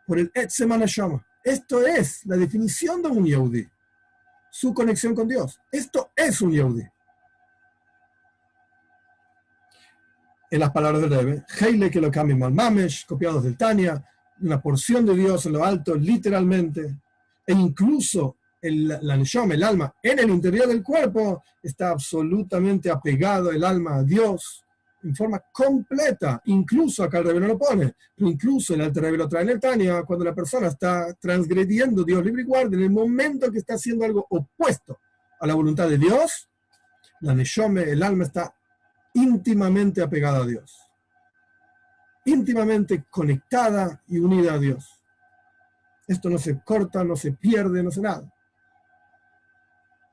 por el Etzem HaNeshama. Esto es la definición de un Yehudí, su conexión con Dios. Esto es un Yehudí. En las palabras del Rebbe, Heile que lo cambien mal mamesh, copiados del Tanya, una porción de Dios en lo alto, literalmente, e incluso la neshama, el alma, en el interior del cuerpo, está absolutamente apegado el alma a Dios en forma completa. Incluso, acá el Rebbe no lo pone, pero incluso el Alter Rebbe lo trae en el Tanya, cuando la persona está transgrediendo Dios libre y guarda, en el momento que está haciendo algo opuesto a la voluntad de Dios, la neshama, el alma, está íntimamente apegada a Dios, íntimamente conectada y unida a Dios. Esto no se corta, no se pierde, no se nada.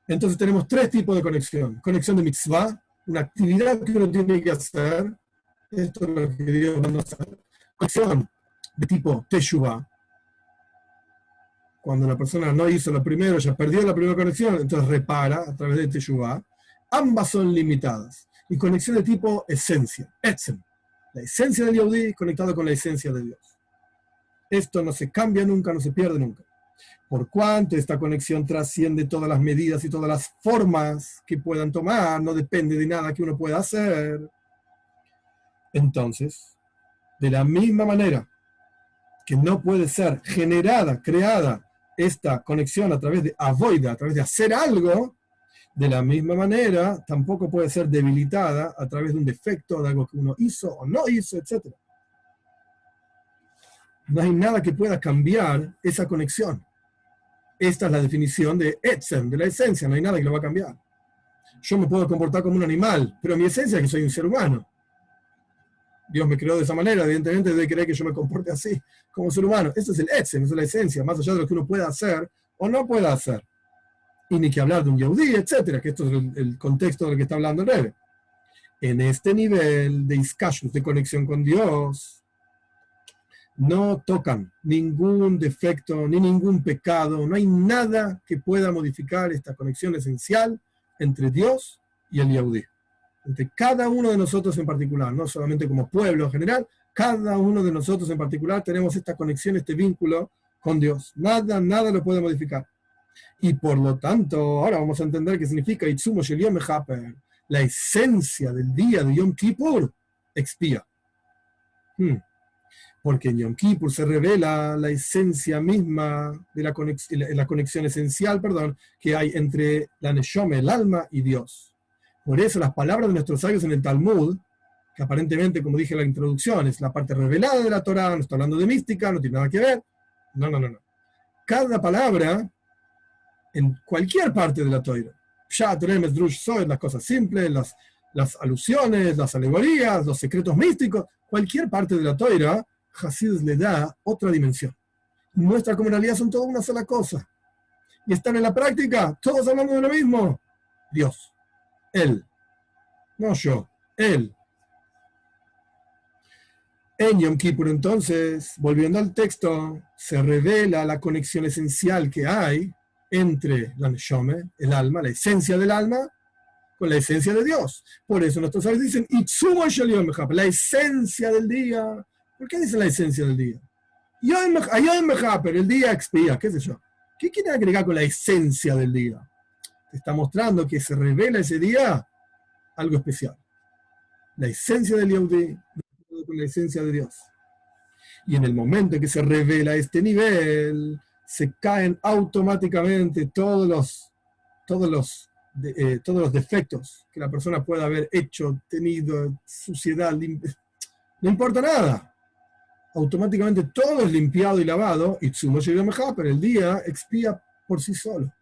Entonces tenemos tres tipos de conexión. Conexión de mitzvah, una actividad que uno tiene que hacer. Esto es lo que Dios manda hacer. Conexión de tipo teshuvah. Cuando la persona no hizo lo primero, ya perdió la primera conexión, entonces repara a través de teshuvah. Ambas son limitadas. Y conexión de tipo esencia, etzem. La esencia del Yehudí conectado con la esencia de Dios. Esto no se cambia nunca, no se pierde nunca. Por cuanto esta conexión trasciende todas las medidas y todas las formas que puedan tomar, no depende de nada que uno pueda hacer. Entonces, de la misma manera que no puede ser generada, creada esta conexión a través de avoida, a través de hacer algo, de la misma manera tampoco puede ser debilitada a través de un defecto, de algo que uno hizo o no hizo, etc. No hay nada que pueda cambiar esa conexión. Esta es la definición de Etzem, de la esencia, no hay nada que lo va a cambiar. Yo me puedo comportar como un animal, pero mi esencia es que soy un ser humano. Dios me creó de esa manera, evidentemente debe querer que yo me comporte así, como ser humano. Eso es el Etzem, eso es la esencia, más allá de lo que uno pueda hacer o no pueda hacer. Y ni que hablar de un Yehudí, etcétera, que esto es el contexto del que está hablando el Rebbe. En este nivel de iskashus, de conexión con Dios, no tocan ningún defecto, ni ningún pecado, no hay nada que pueda modificar esta conexión esencial entre Dios y el Yehudí. Entre cada uno de nosotros en particular, no solamente como pueblo en general, cada uno de nosotros en particular tenemos esta conexión, este vínculo con Dios. Nada lo puede modificar. Y por lo tanto, ahora vamos a entender qué significa Itzumo Shel Yom Mechaper, la esencia del día de Yom Kippur expía. Porque en Yom Kippur se revela la esencia misma de la conexión esencial, que hay entre la Neshama, el alma, y Dios. Por eso las palabras de nuestros sabios en el Talmud que aparentemente, como dije en la introducción, es la parte revelada de la Torá, no está hablando de mística, no tiene nada que ver. No, no, no, no. Cada palabra, en cualquier parte de la Torá, Pshat, Remes, Drush, Sod, las cosas simples, las alusiones, las alegorías, los secretos místicos, cualquier parte de la Torá, Hasidus le da otra dimensión. Muestra cómo en realidad son todas una sola cosa. Y están en la práctica, todos hablando de lo mismo. Dios, Él, no yo, Él. En Yom Kippur, entonces, volviendo al texto, se revela la conexión esencial que hay entre la Neshome, el alma, la esencia del alma, con la esencia de Dios. Por eso nuestros sabios dicen, Itzumo Shel Yom Kippur, la esencia del día. ¿Por qué dicen la esencia del día? Yom Kippur, el día expía, qué sé yo. ¿Qué quiere agregar con la esencia del día? Te está mostrando que se revela ese día algo especial. La esencia del Yehudi con la esencia de Dios. Y en el momento en que se revela este nivel, se caen automáticamente todos los defectos que la persona pueda haber hecho, tenido, suciedad, no importa nada. Automáticamente todo es limpiado y lavado, y Tzumo Shel Yom Kippur, pero el día expía por sí solo.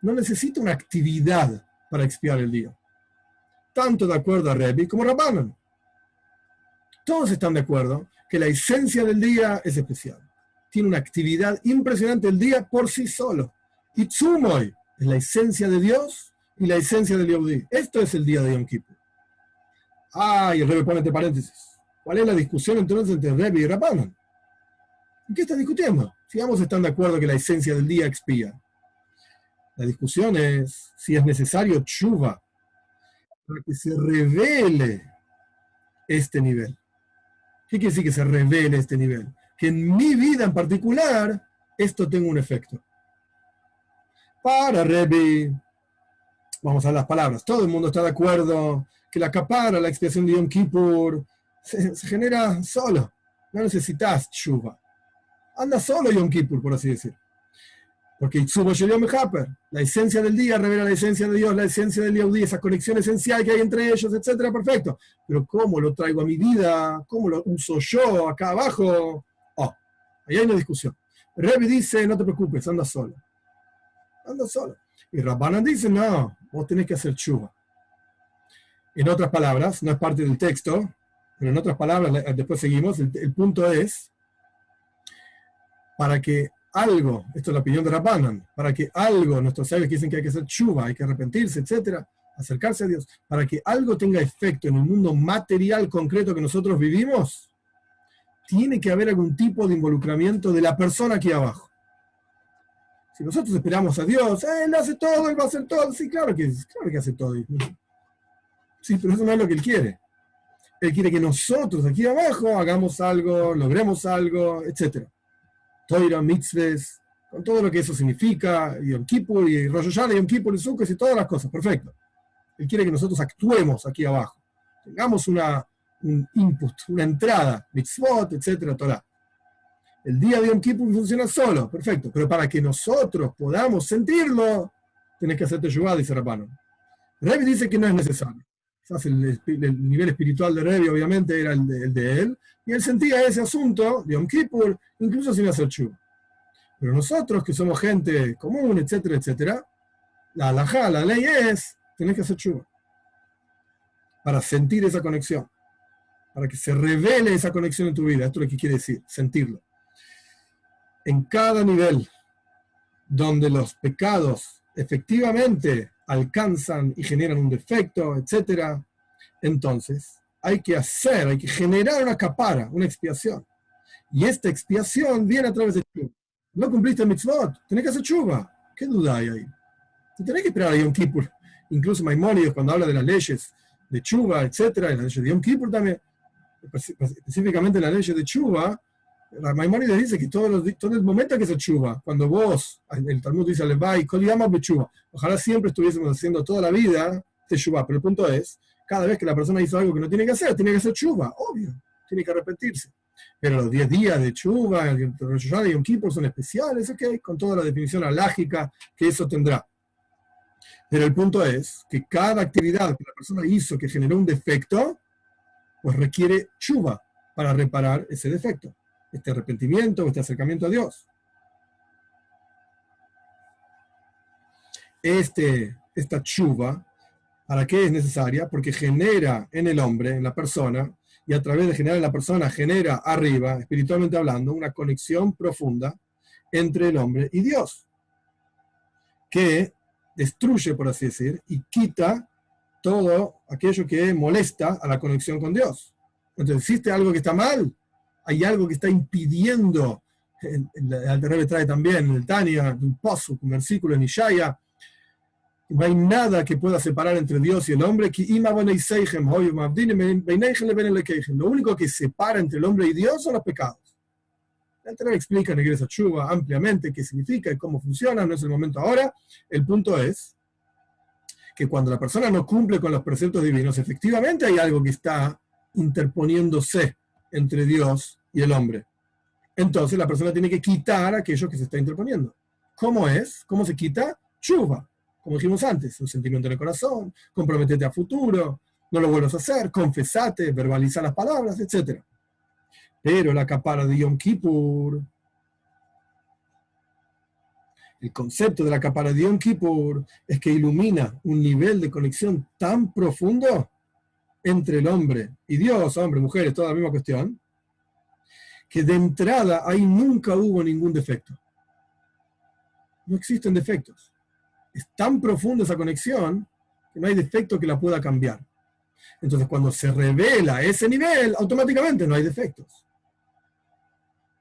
No necesita una actividad para expiar el día. Tanto de acuerdo a Rebbe como Rabbanan. Todos están de acuerdo que la esencia del día es especial. Tiene una actividad impresionante el día por sí solo. Y Tzumoy es la esencia de Dios y la esencia del Yehudi. Esto es el día de Yom Kippur. Y el Rebbe pone entre paréntesis. ¿Cuál es la discusión entonces entre Rebbe y Rabbanan? ¿En qué está discutiendo? Si ambos están de acuerdo que la esencia del día expía. La discusión es si es necesario tshuva para que se revele este nivel. ¿Qué quiere decir que se revele este nivel? Que en mi vida en particular esto tenga un efecto. Para Rebbe, vamos a las palabras, todo el mundo está de acuerdo que la capara, la expiación de Yom Kippur, se genera solo. No necesitas tshuva. Anda solo Yom Kippur, por así decir. Porque Itzumo Shel Yom Kippur, la esencia del día revela la esencia de Dios, la esencia del Yehudi, esa conexión esencial que hay entre ellos, etcétera, perfecto. Pero ¿cómo lo traigo a mi vida? ¿Cómo lo uso yo acá abajo? Ahí hay una discusión. Rebbe dice, no te preocupes, anda solo. Anda solo. Y Rabbanan dice, no, vos tenés que hacer tshuva. En otras palabras, no es parte del texto, pero en otras palabras, después seguimos, el punto es, para que algo, esto es la opinión de Rabbanan, para que algo, nuestros sabios dicen que hay que hacer tshuva, hay que arrepentirse, etcétera, acercarse a Dios, para que algo tenga efecto en el mundo material concreto que nosotros vivimos, tiene que haber algún tipo de involucramiento de la persona aquí abajo. Si nosotros esperamos a Dios, Él hace todo, Él va a hacer todo, sí, claro que hace todo. Sí, pero eso no es lo que Él quiere. Él quiere que nosotros aquí abajo hagamos algo, logremos algo, etcétera. Toira, mitzvahs, con todo lo que eso significa, y Yom Kippur, y Rosh Hashanah, y Yom Kippur, y Sukkot, y todas las cosas, perfecto. Él quiere que nosotros actuemos aquí abajo, tengamos un input, una entrada, mitzvot, etcétera, Torah. El día de Yom Kippur funciona solo, perfecto, pero para que nosotros podamos sentirlo, tenés que hacerte teshuvah, dice Rabbanan. Rebbe dice que no es necesario. El nivel espiritual de Rebbe obviamente era el de él, y él sentía ese asunto de Yom Kippur incluso sin hacer tshuva. Pero nosotros que somos gente común, etcétera, etcétera, la halajá, la ley es, tenés que hacer tshuva para sentir esa conexión, para que se revele esa conexión en tu vida. Esto es lo que quiere decir, sentirlo. En cada nivel donde los pecados efectivamente alcanzan y generan un defecto, etc., entonces hay que generar una capara, una expiación. Y esta expiación viene a través de tshuva. No cumpliste el mitzvot, tenés que hacer tshuva. ¿Qué duda hay ahí? Te tenés que esperar a Yom Kippur. Incluso Maimónides, cuando habla de las leyes de tshuva, etc., y las leyes de Yom Kippur también, específicamente las leyes de tshuva, Maimónides dice que todo el momento que se tshuva, cuando vos, el Talmud dice, ojalá siempre estuviésemos haciendo toda la vida tshuva, pero el punto es, cada vez que la persona hizo algo que no tiene que hacer tshuva, obvio, tiene que arrepentirse. Pero los 10 días de tshuva, el Rosh Hashanah y Yom Kippur son especiales, ¿ok? Con toda la definición alágica que eso tendrá. Pero el punto es que cada actividad que la persona hizo que generó un defecto, pues requiere tshuva para reparar ese defecto, este arrepentimiento, este acercamiento a Dios. Esta tshuva, ¿para qué es necesaria? Porque genera en el hombre, en la persona, y a través de generar en la persona, genera arriba, espiritualmente hablando, una conexión profunda entre el hombre y Dios, que destruye, por así decir, y quita todo aquello que molesta a la conexión con Dios. Entonces, ¿existe algo que está mal? ¿Hay algo que está impidiendo? El Alter Rebbe trae también en el Tania, un pasuk, un versículo en Ishaya, no hay nada que pueda separar entre Dios y el hombre. Lo único que separa entre el hombre y Dios son los pecados. El Alter Rebbe explica en Iglesia Tshuva ampliamente qué significa y cómo funciona, no es el momento ahora. El punto es que cuando la persona no cumple con los preceptos divinos, efectivamente hay algo que está interponiéndose entre Dios y el hombre. Entonces la persona tiene que quitar aquello que se está interponiendo. ¿Cómo es? ¿Cómo se quita? Tshuva. Como dijimos antes, un sentimiento en el corazón, comprometete a futuro, no lo vuelvas a hacer, confesate, verbaliza las palabras, etc. Pero la capara de Yom Kippur, el concepto de la capara de Yom Kippur es que ilumina un nivel de conexión tan profundo entre el hombre y Dios, hombre, mujeres, toda la misma cuestión, que de entrada ahí nunca hubo ningún defecto. No existen defectos. Es tan profunda esa conexión que no hay defecto que la pueda cambiar. Entonces, cuando se revela ese nivel, automáticamente no hay defectos.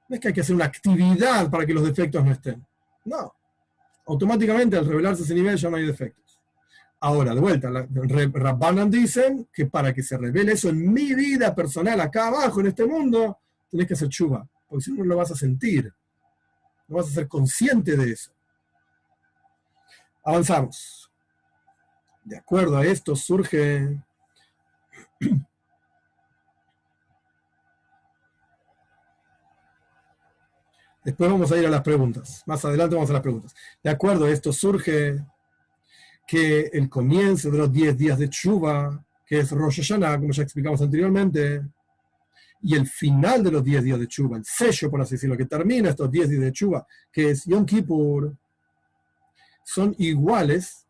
No es que hay que hacer una actividad para que los defectos no estén. No. Automáticamente, al revelarse ese nivel, ya no hay defectos. Ahora, de vuelta, Rabbanan dicen que para que se revele eso en mi vida personal, acá abajo, en este mundo, tenés que hacer tshuva, porque si no, no lo vas a sentir. No vas a ser consciente de eso. Avanzamos. De acuerdo a esto surge después vamos a ir a las preguntas. Más adelante vamos a las preguntas. De acuerdo a esto surge que el comienzo de los 10 días de Tshuva, que es Rosh Hashanah, como ya explicamos anteriormente, y el final de los 10 días de Tshuva, el sello, por así decirlo, que termina estos 10 días de Tshuva, que es Yom Kippur, son iguales,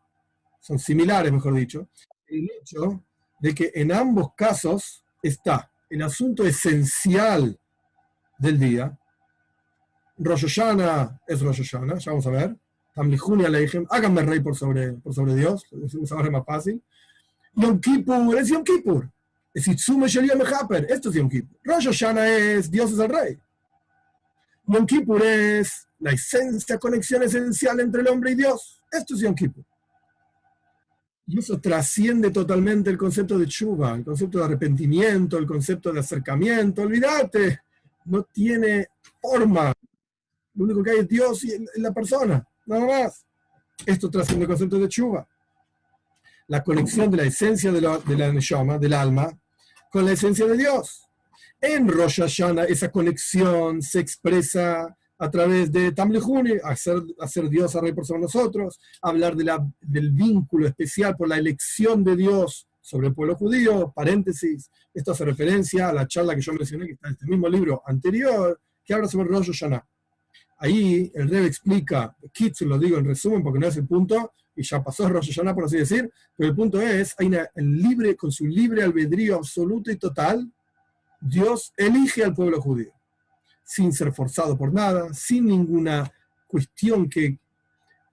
son similares, mejor dicho, el hecho de que en ambos casos está el asunto esencial del día. Rosh Hashanah es Rosh Hashanah, ya vamos a ver. Tamlihuni Aleichem, háganme rey por sobre Dios, es ahora más fácil. Yom Kippur es Yom Kippur. Es Itzume Shel Yom HaPer, esto es Yom Kippur. Rosh Hashanah es Dios es el rey. Yom Kippur es la esencia, conexión esencial entre el hombre y Dios. Esto es Yom Kippur. Y eso trasciende totalmente el concepto de tshuva, el concepto de arrepentimiento, el concepto de acercamiento. Olvídate, no tiene forma. Lo único que hay es Dios y la persona, nada más. Esto trasciende el concepto de tshuva. La conexión de la esencia de la neshama, del alma, con la esencia de Dios. En Rosh Hashanah esa conexión se expresa a través de Tamlihuni, hacer Dios a rey por sobre nosotros, hablar del vínculo especial por la elección de Dios sobre el pueblo judío, paréntesis, esto hace referencia a la charla que yo mencioné, que está en este mismo libro anterior, que habla sobre Rosh Hashanah. Ahí el Rebbe explica, Kitsu lo digo en resumen porque no es el punto, y ya pasó Rosh Hashanah por así decir, pero el punto es, con su libre albedrío absoluto y total, Dios elige al pueblo judío, sin ser forzado por nada, sin ninguna cuestión que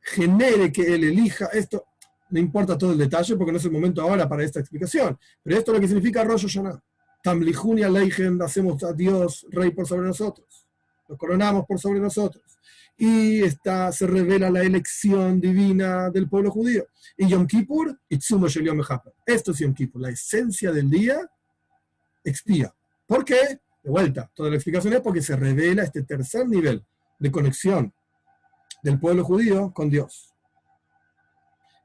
genere que él elija. Esto no importa todo el detalle porque no es el momento ahora para esta explicación, pero esto es lo que significa Rosh Hashanah. Tamlihuni Aleichem, hacemos a Dios rey por sobre nosotros, lo coronamos por sobre nosotros, y se revela la elección divina del pueblo judío. Y Yom Kippur, Itzumo Shel Yom HaPer, esto es Yom Kippur, la esencia del día expía. ¿Por qué? De vuelta, toda la explicación es porque se revela este tercer nivel de conexión del pueblo judío con Dios.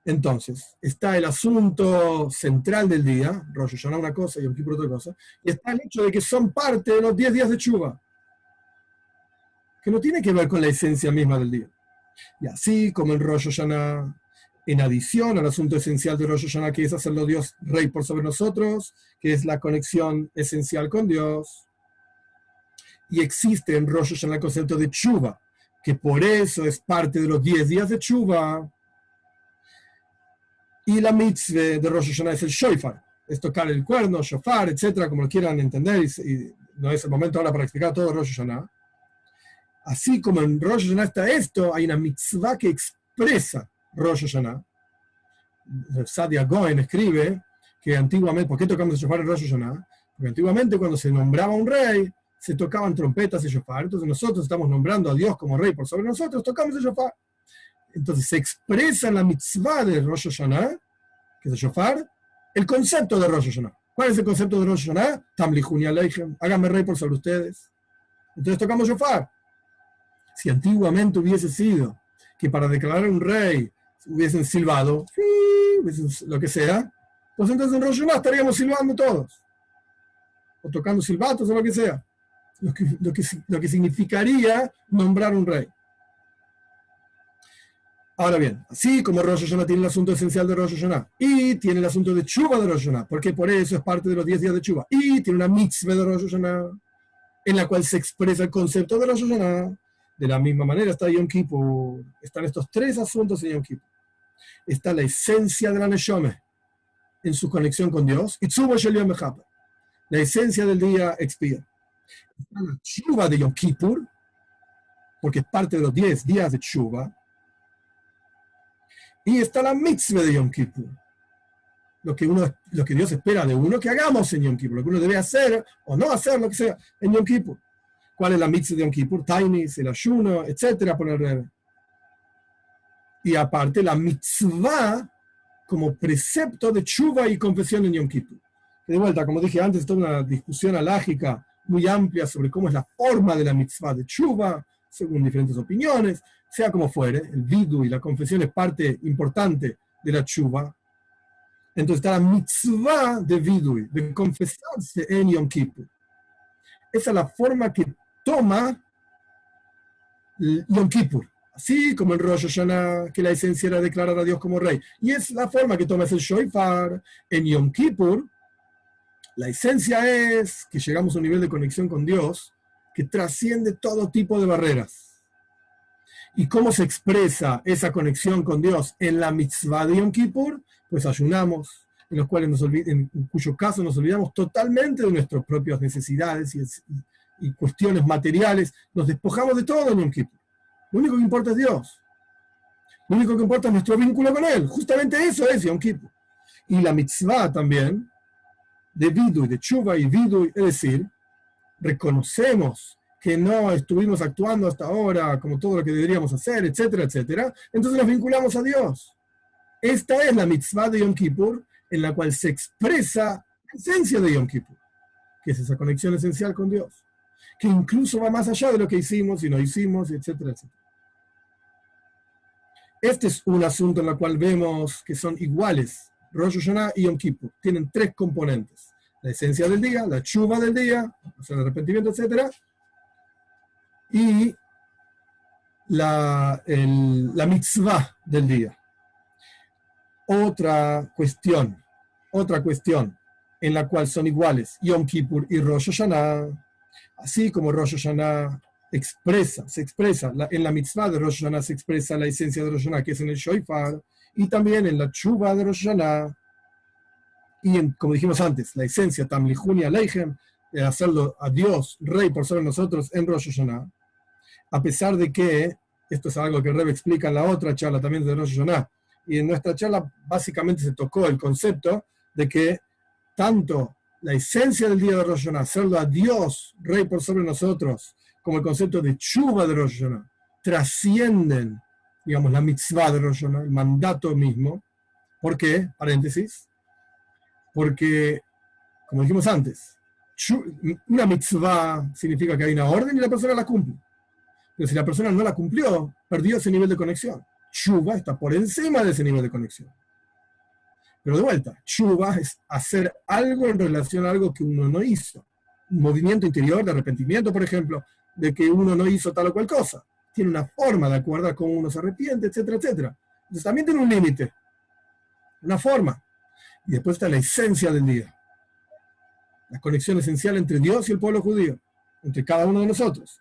Entonces, está el asunto central del día, Rosh Hashanah una cosa y Yom Kippur otra cosa, y está el hecho de que son parte de los 10 días de Tshuva, que no tiene que ver con la esencia misma del día. Y así como en Rosh Hashanah en adición al asunto esencial de Rosh Hashanah, que es hacerlo Dios Rey por sobre nosotros, que es la conexión esencial con Dios. Y existe en Rosh Hashanah el concepto de Tshuva, que por eso es parte de los 10 días de Tshuva. Y la mitzvah de Rosh Hashanah es el shofar, es tocar el cuerno, shofar, etcétera, como lo quieran entender, y no es el momento ahora para explicar todo Rosh Hashanah. Así como en Rosh Hashanah está esto, hay una mitzvah que expresa Rosh Hashanah. Sadia Goen escribe que antiguamente, ¿por qué tocamos el shofar en Rosh Hashanah? Porque antiguamente cuando se nombraba un rey, se tocaban trompetas y shofar. Entonces nosotros estamos nombrando a Dios como rey por sobre nosotros, tocamos el shofar. Entonces se expresa en la mitzvah de Rosh Hashanah, que es el shofar, el concepto de Rosh Hashanah. ¿Cuál es el concepto de Rosh Hashanah? Tamlichuni aleichem, háganme rey por sobre ustedes. Entonces tocamos shofar. Si antiguamente hubiese sido que para declarar un rey hubiesen silbado, lo que sea, pues entonces en Rosh Hashanah estaríamos silbando todos, o tocando silbatos o lo que sea, lo que significaría nombrar un rey. Ahora bien, así como Rosh Hashanah tiene el asunto esencial de Rosh Hashanah y tiene el asunto de Tshuva de Rosh Hashanah, porque por eso es parte de los 10 días de Tshuva, y tiene una mitzvah de Rosh Hashanah en la cual se expresa el concepto de Rosh Hashanah, de la misma manera está Yom Kippur. Están estos tres asuntos en Yom Kippur. Está la esencia de la Neshome en su conexión con Dios, y Tzubo Shel Yom Echad, la esencia del día expía. Está la Tshuva de Yom Kippur, porque es parte de los 10 días de Tshuva. Y está la mitzvah de Yom Kippur, lo que Dios espera de uno que hagamos en Yom Kippur, lo que uno debe hacer o no hacer, lo que sea, en Yom Kippur. ¿Cuál es la mitzvah de Yom Kippur? Tainis, el ayuno, etcétera, por el Rebbe. Y aparte la mitzvah como precepto de tshuva y confesión en Yom Kippur. De vuelta, como dije antes, toda una discusión alágica muy amplia sobre cómo es la forma de la mitzvah de tshuva, según diferentes opiniones, sea como fuere, el vidu y la confesión es parte importante de la tshuva. Entonces está la mitzvah de vidu, de confesarse en Yom Kippur. Esa es la forma que toma Yom Kippur, así como en Rosh Hashanah, que la esencia era declarar a Dios como rey. Y es la forma que toma ese shofar en Yom Kippur. La esencia es que llegamos a un nivel de conexión con Dios que trasciende todo tipo de barreras. ¿Y cómo se expresa esa conexión con Dios en la mitzvah de Yom Kippur? Pues ayunamos, en cuyo caso nos olvidamos totalmente de nuestras propias necesidades y cuestiones materiales, nos despojamos de todo en Yom Kippur. Lo único que importa es Dios. Lo único que importa es nuestro vínculo con Él. Justamente eso es Yom Kippur. Y la mitzvah también, de vidui, de tshuva y vidui, es decir, reconocemos que no estuvimos actuando hasta ahora como todo lo que deberíamos hacer, etcétera, etcétera, entonces nos vinculamos a Dios. Esta es la mitzvah de Yom Kippur, en la cual se expresa la esencia de Yom Kippur, que es esa conexión esencial con Dios, que incluso va más allá de lo que hicimos y no hicimos, etcétera, etcétera. Este es un asunto en el cual vemos que son iguales Rosh Hashanah y Yom Kippur. Tienen tres componentes: la esencia del día, la tshuva del día, o sea, el arrepentimiento, etcétera, y la mitzvah del día. Otra cuestión en la cual son iguales Yom Kippur y Rosh Hashanah, así como Rosh Hashanah se expresa en la mitzvah de Rosh Hashanah se expresa la esencia de Rosh Hashanah, que es en el shofar, y también en la tshuva de Rosh Hashanah, y como dijimos antes, la esencia tamlichuni aleichem, de hacerlo a Dios rey por sobre nosotros en Rosh Hashanah, a pesar de que esto es algo que el Rebbe explica en la otra charla también de Rosh Hashanah, y en nuestra charla básicamente se tocó el concepto de que tanto la esencia del día de Rosh Hashanah, hacerlo a Dios rey por sobre nosotros, como el concepto de tshuva de Rosh Hashanah, trascienden, digamos, la mitzvah de Rosh Hashanah, el mandato mismo. ¿Por qué? Paréntesis. Porque, como dijimos antes, una mitzvah significa que hay una orden y la persona la cumple. Pero si la persona no la cumplió, perdió ese nivel de conexión. Tshuva está por encima de ese nivel de conexión. Pero de vuelta, tshuva es hacer algo en relación a algo que uno no hizo. Un movimiento interior de arrepentimiento, por ejemplo, de que uno no hizo tal o cual cosa. Tiene una forma de acuerdo a cómo uno se arrepiente, etcétera, etcétera. Entonces también tiene un límite, una forma. Y después está la esencia del día. La conexión esencial entre Dios y el pueblo judío, entre cada uno de nosotros.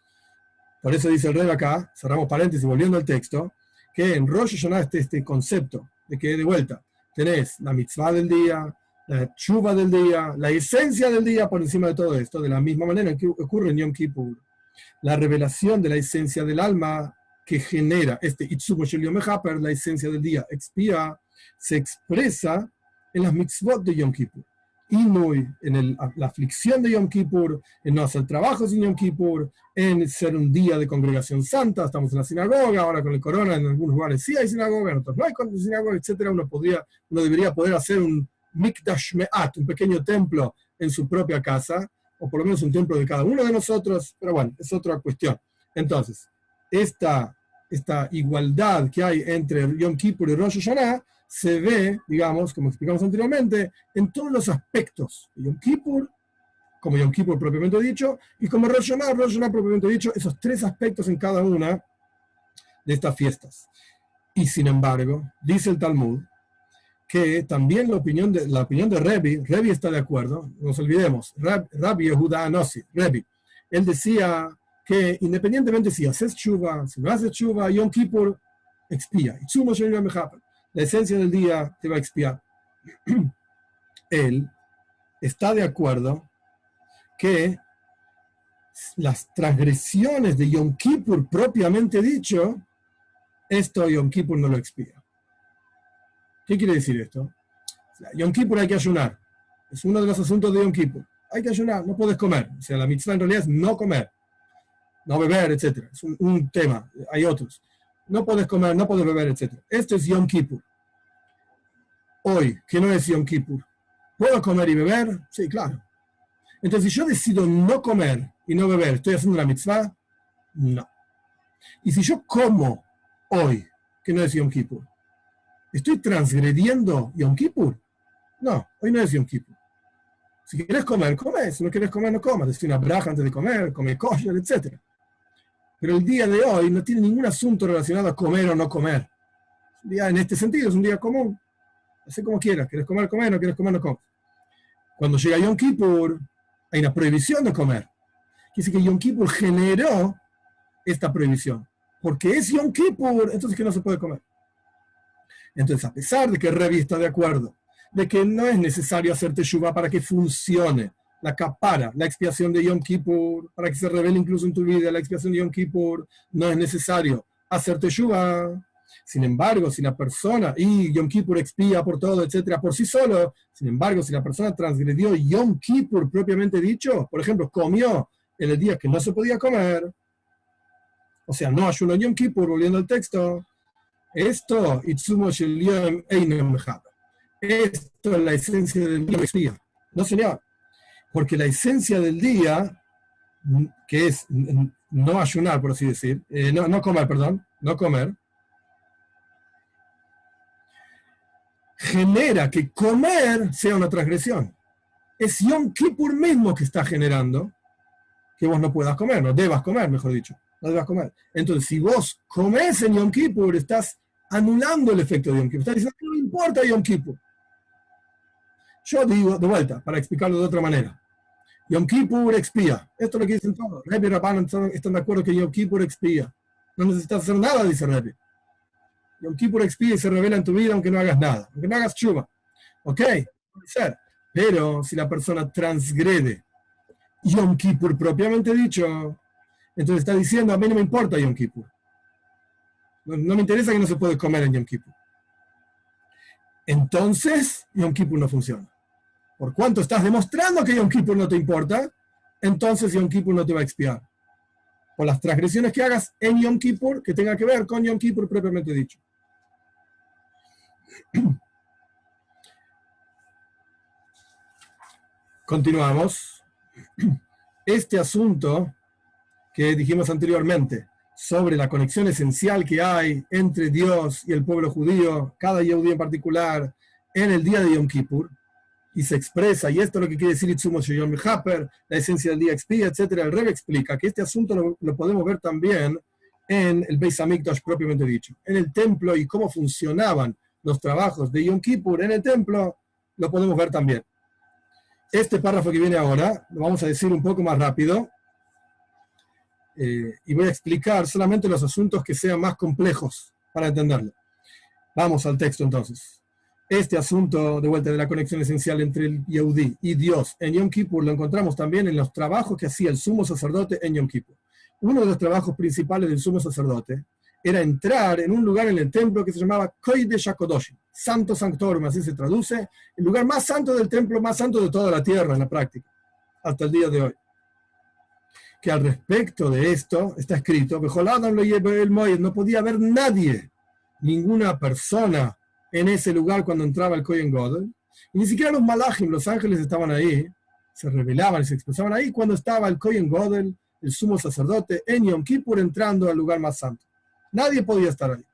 Por eso dice el Rebbe acá, cerramos paréntesis volviendo al texto, que en Rosh Hashanah está este concepto de que de vuelta tenés la mitzvah del día, la tshuva del día, la esencia del día por encima de todo esto, de la misma manera que ocurre en Yom Kippur. La revelación de la esencia del alma que genera este Itzumo Shel Yom HaPer, la esencia del día, expía, se expresa en las mitzvot de Yom Kippur. Inui, en la aflicción de Yom Kippur, en no hacer trabajos en Yom Kippur, en ser un día de congregación santa. Estamos en la sinagoga, ahora con el corona en algunos lugares sí hay sinagoga, en otros no hay sinagoga, etc. Uno debería poder hacer un Mikdash Me'at, un pequeño templo en su propia casa, o por lo menos un templo de cada uno de nosotros, pero bueno, es otra cuestión. Entonces, esta igualdad que hay entre Yom Kippur y Rosh Hashanah se ve, digamos, como explicamos anteriormente, en todos los aspectos de Yom Kippur, como Yom Kippur propiamente dicho, y como Rosh Hashanah propiamente dicho, esos tres aspectos en cada una de estas fiestas. Y sin embargo, dice el Talmud, que también la opinión de Rebbe está de acuerdo, no nos olvidemos, Rabbi Yehuda Anossi, Rebbe, él decía que independientemente si haces tshuva, si no haces tshuva, Yom Kippur expía. La esencia del día te va a expiar. Él está de acuerdo que las transgresiones de Yom Kippur propiamente dicho, esto Yom Kippur no lo expía. ¿Qué quiere decir esto? Yom Kippur hay que ayunar. Es uno de los asuntos de Yom Kippur. Hay que ayunar, no puedes comer. O sea, la mitzvah en realidad es no comer, no beber, etc. Es un tema, hay otros. No puedes comer, no puedes beber, etc. Esto es Yom Kippur. Hoy, que no es Yom Kippur, ¿puedo comer y beber? Sí, claro. Entonces, si yo decido no comer y no beber, ¿estoy haciendo la mitzvah? No. Y si yo como hoy, que no es Yom Kippur, ¿estoy transgrediendo Yom Kippur? No, hoy no es Yom Kippur. Si quieres comer, come. Si no quieres comer, no comas. Decir una braja antes de comer, come kosher, etc. Pero el día de hoy no tiene ningún asunto relacionado a comer o no comer. Un día en este sentido, es un día común. Hacé como quieras. ¿Quieres comer, comer? ¿No quieres comer, no comes? Cuando llega Yom Kippur, hay una prohibición de comer. Quiere decir que Yom Kippur generó esta prohibición. Porque es Yom Kippur, entonces que no se puede comer. Entonces, a pesar de que Rebbe está de acuerdo de que no es necesario hacer teshuvah para que funcione la kapara, la expiación de Yom Kippur, para que se revele incluso en tu vida la expiación de Yom Kippur, no es necesario hacer teshuvah. Sin embargo, si la persona, y Yom Kippur expía por todo, etcétera, por sí solo, sin embargo, si la persona transgredió Yom Kippur propiamente dicho, por ejemplo, comió en el día que no se podía comer, o sea, no ayunó en Yom Kippur, volviendo al texto, esto, Itzumo Shel Yom Einem Mechaber. Esto es la esencia del día. No, señor. Porque la esencia del día, que es no ayunar, por así decir, no comer, perdón, no comer, genera que comer sea una transgresión. Es Yom Kippur mismo que está generando que vos no puedas comer, no debas comer, mejor dicho. No debas comer. Entonces, si vos comés en Yom Kippur, estás anulando el efecto de Yom Kippur. Estás diciendo que no me importa Yom Kippur. Yo digo, de vuelta, para explicarlo de otra manera. Yom Kippur expía. Esto es lo que dicen todos. Rebbe y Rabban están de acuerdo que Yom Kippur expía. No necesitas hacer nada, dice Rebbe. Yom Kippur expía y se revela en tu vida aunque no hagas nada. Aunque no hagas tshuva. ¿Ok? Puede ser. Pero si la persona transgrede Yom Kippur propiamente dicho, entonces está diciendo, a mí no me importa Yom Kippur. No me interesa que no se puede comer en Yom Kippur. Entonces, Yom Kippur no funciona. Por cuanto estás demostrando que Yom Kippur no te importa, entonces Yom Kippur no te va a expiar. Por las transgresiones que hagas en Yom Kippur, que tenga que ver con Yom Kippur propiamente dicho. Continuamos. Este asunto que dijimos anteriormente, sobre la conexión esencial que hay entre Dios y el pueblo judío, cada judío en particular, en el día de Yom Kippur, y se expresa, y esto es lo que quiere decir Itzumo Shel Yom HaPer, la esencia del día expía, etc. El Rebbe explica que este asunto lo podemos ver también en el Beis Hamikdash propiamente dicho, en el templo, y cómo funcionaban los trabajos de Yom Kippur en el templo, lo podemos ver también. Este párrafo que viene ahora, lo vamos a decir un poco más rápido, y voy a explicar solamente los asuntos que sean más complejos para entenderlo. Vamos al texto entonces. Este asunto, de vuelta, de la conexión esencial entre el Yehudí y Dios en Yom Kippur, lo encontramos también en los trabajos que hacía el sumo sacerdote en Yom Kippur. Uno de los trabajos principales del sumo sacerdote era entrar en un lugar en el templo que se llamaba Kodesh HaKodoshim, Santo Sanctorum, así se traduce, el lugar más santo del templo, más santo de toda la tierra en la práctica, hasta el día de hoy. Que al respecto de esto está escrito, no podía haber nadie, ninguna persona en ese lugar cuando entraba el Kohen Gadol, y ni siquiera los malachim, los ángeles estaban ahí, se revelaban y se expresaban ahí cuando estaba el Kohen Gadol, el sumo sacerdote, en Yom Kippur entrando al lugar más santo. Nadie podía estar ahí,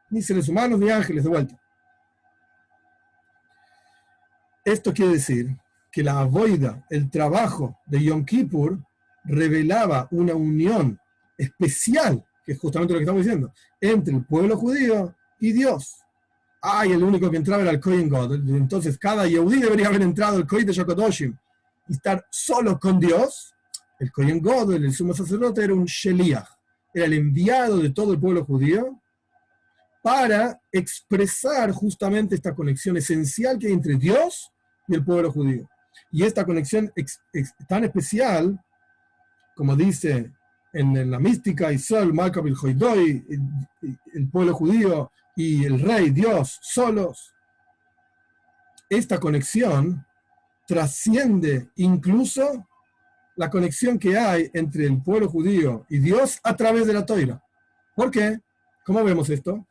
ni seres humanos ni ángeles, de vuelta. Esto quiere decir que la avoida, el trabajo de Yom Kippur, revelaba una unión especial, que es justamente lo que estamos diciendo, entre el pueblo judío y Dios. Y el único que entraba era el Kohen Gadol. Entonces cada Yehudí debería haber entrado al Kodesh HaKodoshim y estar solo con Dios. El Kohen Gadol, el sumo sacerdote, era un Sheliach, era el enviado de todo el pueblo judío para expresar justamente esta conexión esencial que hay entre Dios y el pueblo judío. Y esta conexión tan especial, como dice en la mística, Israel, Malka Bilhoidoi, el pueblo judío y el rey Dios solos, esta conexión trasciende incluso la conexión que hay entre el pueblo judío y Dios a través de la Toira. ¿Por qué? ¿Cómo vemos esto?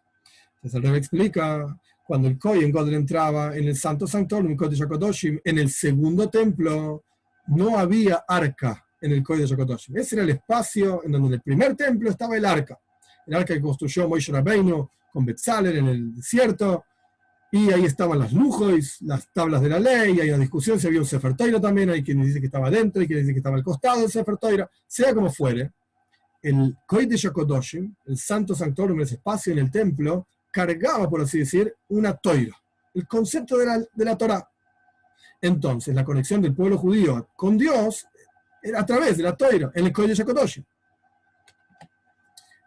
Entonces el Rebbe explica, cuando el Kohen Gadol entraba en el Santo Sanctorum, Kodesh HaKodoshim, en el segundo templo, no había arca en el Kodesh HaKodoshim. Ese era el espacio en donde en el primer templo estaba el arca que construyó Moshe Rabbeinu con Betzalel en el desierto, y ahí estaban las lujois, las tablas de la ley, hay una discusión si había un Sefer Torah también, hay quien dice que estaba dentro, hay quien dice que estaba al costado del Sefer Torah, sea como fuere, el Kodesh HaKodoshim, el Santo Sanctorum, ese espacio en el templo, cargaba, por así decir, una Torah, el concepto de la Torah. Entonces, la conexión del pueblo judío con Dios era a través de la Torah, en el Kodesh HaKodoshim.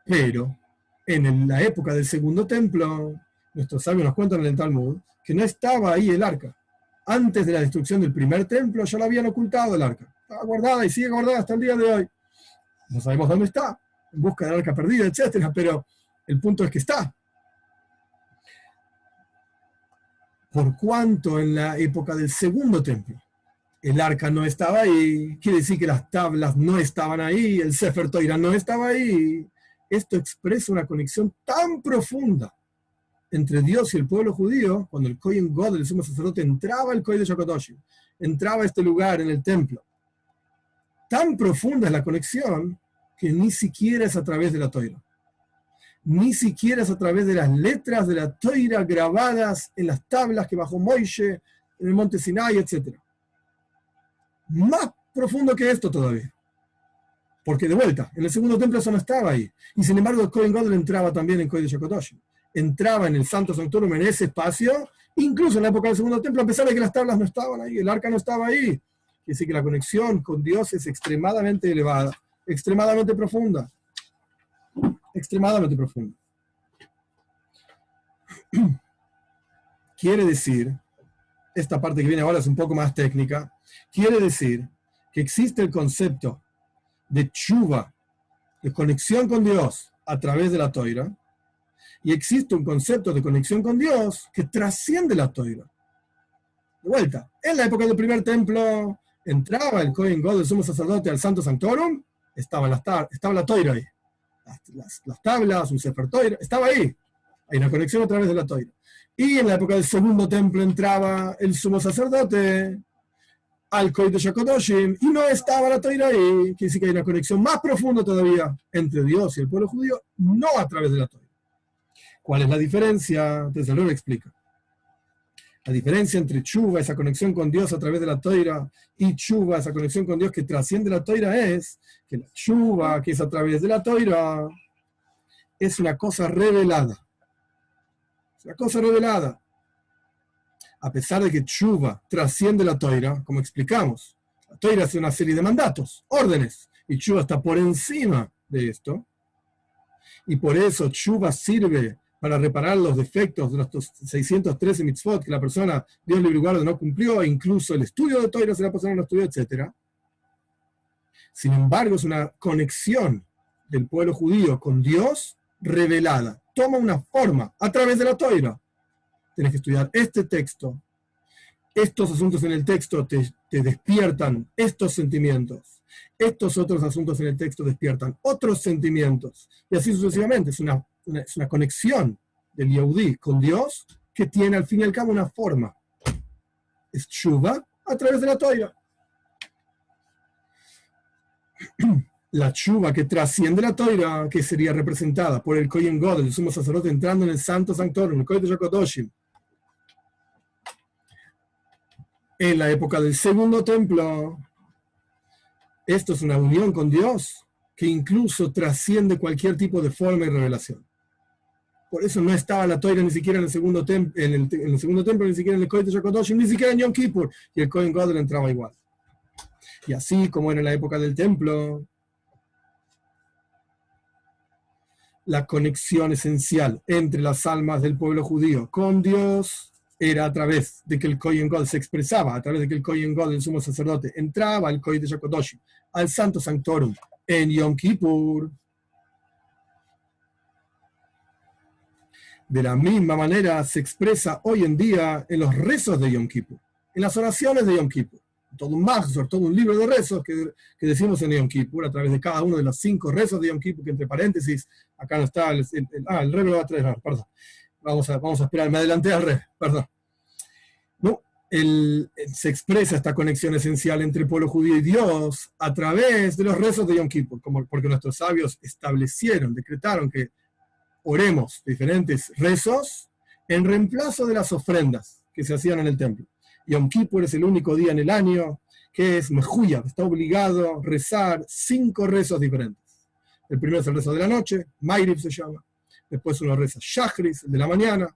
Pero, en la época del segundo templo, nuestros sabios nos cuentan en el Talmud que no estaba ahí el arca. Antes de la destrucción del primer templo ya lo habían ocultado el arca. Estaba guardada y sigue guardada hasta el día de hoy. No sabemos dónde está, en busca del arca perdida, etc. Pero el punto es que está. Por cuanto en la época del segundo templo el arca no estaba ahí, quiere decir que las tablas no estaban ahí, el Sefer Torah no estaba ahí. Esto expresa una conexión tan profunda entre Dios y el pueblo judío, cuando el Kohen Gadol, el sumo sacerdote, entraba al Kodesh HaKodoshim, entraba a este lugar en el templo. Tan profunda es la conexión que ni siquiera es a través de la Torah. Ni siquiera es a través de las letras de la Torah grabadas en las tablas que bajó Moishe en el monte Sinai, etc. Más profundo que esto todavía. Porque de vuelta, en el segundo templo eso no estaba ahí. Y sin embargo el Kohen Gadol entraba también en Kodesh HaKodoshim. Entraba en el Santo Sanctorum, en ese espacio, incluso en la época del segundo templo, a pesar de que las tablas no estaban ahí, el arca no estaba ahí. Quiere decir que la conexión con Dios es extremadamente elevada, extremadamente profunda. Extremadamente profunda. Quiere decir, esta parte que viene ahora es un poco más técnica, quiere decir que existe el concepto de tshuva, de conexión con Dios a través de la Torah, y existe un concepto de conexión con Dios que trasciende la Torah. De vuelta, en la época del primer templo, entraba el Kohen Gadol, el sumo sacerdote, al Santo Sanctorum, estaba la Torah ahí. Las tablas, un Sefer Torah, estaba ahí. Hay una conexión a través de la Torah. Y en la época del segundo templo entraba el sumo sacerdote al Kodesh HaKodoshim y no estaba la Torah ahí. Quiere decir que hay una conexión más profunda todavía entre Dios y el pueblo judío, no a través de la Torah. ¿Cuál es la diferencia? Entonces el Rebbe explica. La diferencia entre tshuva, esa conexión con Dios a través de la Torah, y tshuva, esa conexión con Dios que trasciende la Torah, es que la tshuva, que es a través de la Torah, es una cosa revelada. Es una cosa revelada. A pesar de que Tshuva trasciende la Toira, como explicamos, la Toira es una serie de mandatos, órdenes, y Tshuva está por encima de esto, y por eso Tshuva sirve para reparar los defectos de los 613 mitzvot que la persona, Dios libre y guarde, no cumplió, e incluso el estudio de Toira se la persona no estudió, etc. Sin embargo, es una conexión del pueblo judío con Dios revelada, toma una forma a través de la Toira. Tienes que estudiar este texto. Estos asuntos en el texto te despiertan estos sentimientos. Estos otros asuntos en el texto despiertan otros sentimientos. Y así sucesivamente. Es una conexión del Yehudí con Dios que tiene al fin y al cabo una forma. Es Tshuva a través de la Toira. La Tshuva que trasciende la Toira, que sería representada por el Kohen Gadol, el sumo sacerdote entrando en el Santo Sanctorum, el Kodesh HaKadoshim, en la época del segundo templo. Esto es una unión con Dios que incluso trasciende cualquier tipo de forma y revelación. Por eso no estaba la Toira ni siquiera en el segundo templo, ni siquiera en el Kodesh HaKadoshim, ni siquiera en Yom Kippur, y el Kohen Gadol entraba igual. Y así como era en la época del templo, la conexión esencial entre las almas del pueblo judío con Dios era a través de que el Kohen Gadol se expresaba, a través de que el Kohen Gadol, el sumo sacerdote, entraba al Kodesh HaKadoshim, al Santo Sanctorum, en Yom Kippur. De la misma manera se expresa hoy en día en los rezos de Yom Kippur, en las oraciones de Yom Kippur. Todo un mahzor, todo un libro de rezos que decimos en Yom Kippur, a través de cada uno de los 5 rezos de Yom Kippur, que entre paréntesis, acá no está, el rey lo va a traer, perdón. Vamos a esperar, me adelanté al rey, perdón. No, se expresa esta conexión esencial entre el pueblo judío y Dios a través de los rezos de Yom Kippur, porque nuestros sabios establecieron, decretaron que oremos diferentes rezos en reemplazo de las ofrendas que se hacían en el templo. Yom Kippur es el único día en el año que es mejuyab, está obligado a rezar 5 rezos diferentes. El primero es el rezo de la noche, Mairiv se llama. Después uno reza Shachris, el de la mañana.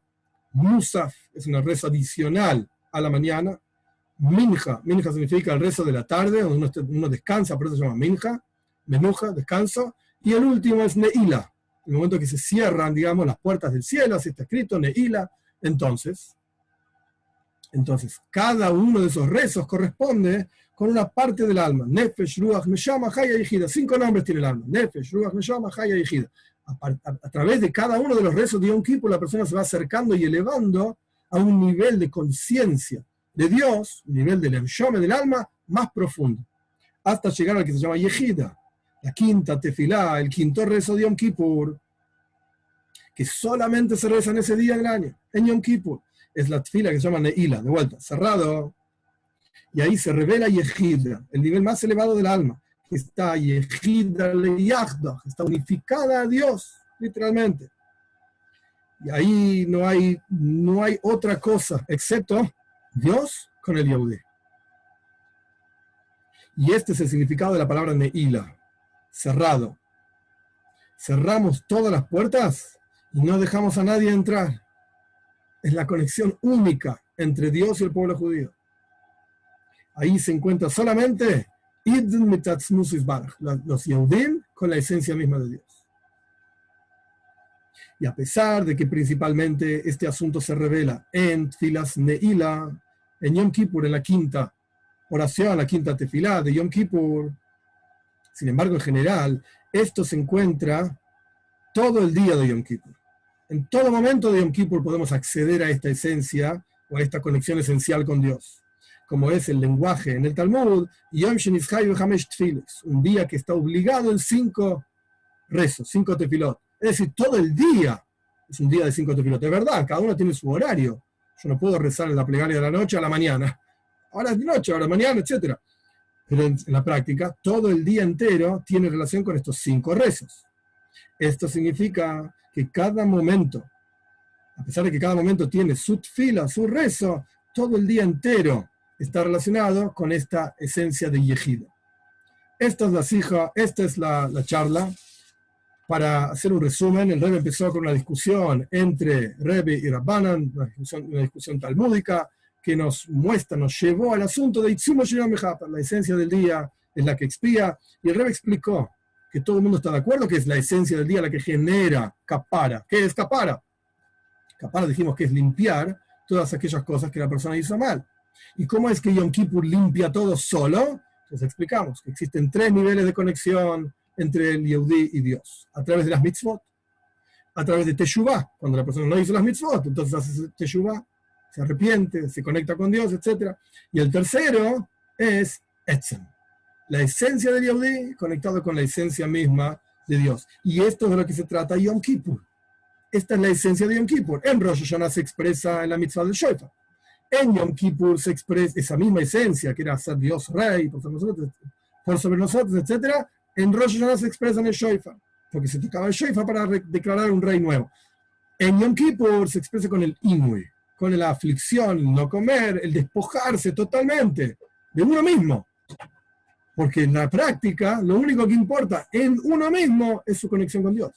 Musaf es una rezo adicional a la mañana. Minja significa el rezo de la tarde, donde uno descansa, por eso se llama Minja. Menuja, descanso. Y el último es Neila, el momento que se cierran, digamos, las puertas del cielo, así está escrito, Neila. Entonces, cada uno de esos rezos corresponde con una parte del alma. Nefesh, Ruach, Neshama, Haya y Yehida. 5 nombres tiene el alma. Nefesh, Ruach, Neshama, Haya y Yehida. A través de cada uno de los rezos de Yom Kippur, la persona se va acercando y elevando a un nivel de conciencia de Dios, un nivel del Emshome del alma más profundo, hasta llegar al que se llama Yehida, la quinta tefilá, el quinto rezo de Yom Kippur, que solamente se reza en ese día del año, en Yom Kippur. Es la tefila que se llama Neila, de vuelta, cerrado. Y ahí se revela Yehida, el nivel más elevado del alma, que está Yehida Leyachda, está unificada a Dios, literalmente. Y ahí no hay otra cosa, excepto Dios con el Yehudí. Y este es el significado de la palabra Neila, cerrado. Cerramos todas las puertas y no dejamos a nadie entrar. Es la conexión única entre Dios y el pueblo judío. Ahí se encuentra solamente los Yehudim con la esencia misma de Dios. Y a pesar de que principalmente este asunto se revela en Tfilas Neila, en Yom Kippur, en la quinta oración, la quinta tefilá de Yom Kippur, sin embargo, en general, esto se encuentra todo el día de Yom Kippur. En todo momento de Yom Kippur podemos acceder a esta esencia o a esta conexión esencial con Dios, como es el lenguaje en el Talmud, Yom Shenizchai Hamesh Tfilos, un día que está obligado en 5 rezos, 5 tefilot. Es decir, todo el día es un día de 5 tefilot. De verdad, cada uno tiene su horario. Yo no puedo rezar en la plegaria de la noche a la mañana. Ahora es de noche, ahora mañana, etc. Pero en la práctica, todo el día entero tiene relación con estos 5 rezos. Esto significa que cada momento, a pesar de que cada momento tiene su tefila, su rezo, todo el día entero está relacionado con esta esencia de Yehida. Esta es la sija, esta es la charla. Para hacer un resumen, el Rebbe empezó con una discusión entre Rebbe y Rabbanan, una discusión talmúdica, que nos llevó al asunto de Itzumo Sheyom Mechapar, la esencia del día es la que expía, y el Rebbe explicó que todo el mundo está de acuerdo que es la esencia del día la que genera kapara. ¿Qué es kapara? Kapara dijimos que es limpiar todas aquellas cosas que la persona hizo mal. ¿Y cómo es que Yom Kippur limpia todo solo? Entonces explicamos que existen 3 niveles de conexión entre el Yehudí y Dios. A través de las mitzvot, a través de Teshuvah, cuando la persona no hizo las mitzvot, entonces hace Teshuvah, se arrepiente, se conecta con Dios, etc. Y el tercero es Etzem, la esencia del Yehudí conectado con la esencia misma de Dios. Y esto es de lo que se trata Yom Kippur. Esta es la esencia de Yom Kippur. En Rosh Hashanah se expresa en la mitzvah del Shofar. En Yom Kippur se expresa esa misma esencia, que era ser Dios rey, por sobre nosotros, etc. En Rosh Hashanah se expresa en el Shofar, porque se tocaba el Shofar para declarar un rey nuevo. En Yom Kippur se expresa con el Inui, con la aflicción, no comer, el despojarse totalmente de uno mismo. Porque en la práctica, lo único que importa en uno mismo es su conexión con Dios.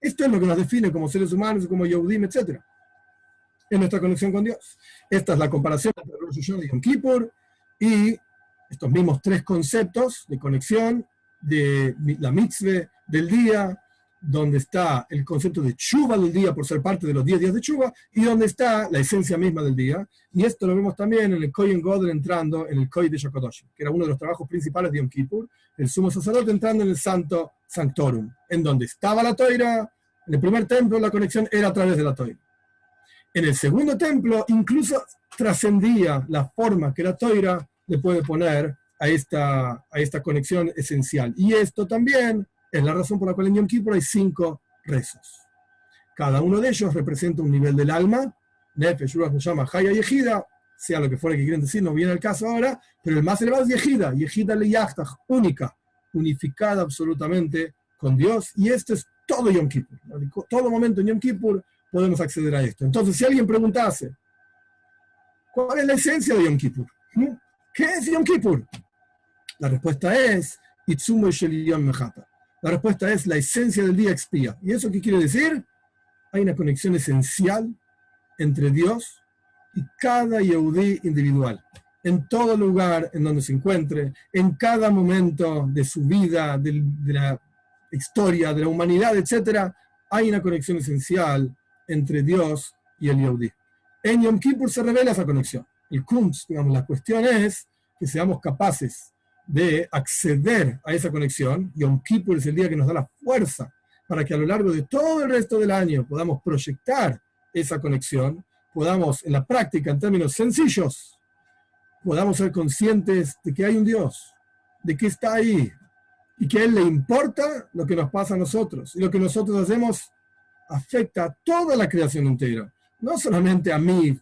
Esto es lo que nos define como seres humanos, como Yehudim, etc. Es nuestra conexión con Dios. Esta es la comparación entre Rosh Hashanah y Yom Kippur, y estos mismos 3 conceptos de conexión, de la mitzvah del día, donde está el concepto de Tshuva del día por ser parte de los 10 días de Tshuva, y donde está la esencia misma del día. Y esto lo vemos también en el Kohen Gadol entrando en el Kodesh HaKadoshim, que era uno de los trabajos principales de Yom Kippur, el sumo sacerdote entrando en el Santo Sanctorum, en donde estaba la Toira. En el primer templo la conexión era a través de la Toira. En el segundo templo incluso trascendía la forma que la Toira le puede poner a esta conexión esencial. Y esto también es la razón por la cual en Yom Kippur hay 5 rezos. Cada uno de ellos representa un nivel del alma. Nefesh, Ruach, Neshama, Haya y Yehida, sea lo que fuera que quieren decir, no viene al caso ahora, pero el más elevado es Yehida, Yehida le Yachtach, única, unificada absolutamente con Dios, y esto es todo Yom Kippur. Todo momento en Yom Kippur podemos acceder a esto. Entonces, si alguien preguntase, ¿cuál es la esencia de Yom Kippur? ¿Qué es Yom Kippur? La respuesta es Itzumo Shel Yom Mechapar. La respuesta es la esencia del día expía. ¿Y eso qué quiere decir? Hay una conexión esencial entre Dios y cada Yehudí individual. En todo lugar en donde se encuentre, en cada momento de su vida, de la historia, de la humanidad, etc., hay una conexión esencial entre Dios y el Yehudí. En Yom Kippur se revela esa conexión. El Kunz, digamos, la cuestión es que seamos capaces de acceder a esa conexión. Yom Kippur es el día que nos da la fuerza para que a lo largo de todo el resto del año podamos proyectar esa conexión, podamos en la práctica, en términos sencillos, podamos ser conscientes de que hay un Dios, de que está ahí, y que a Él le importa lo que nos pasa a nosotros, y lo que nosotros hacemos afecta a toda la creación entera, no solamente a mí,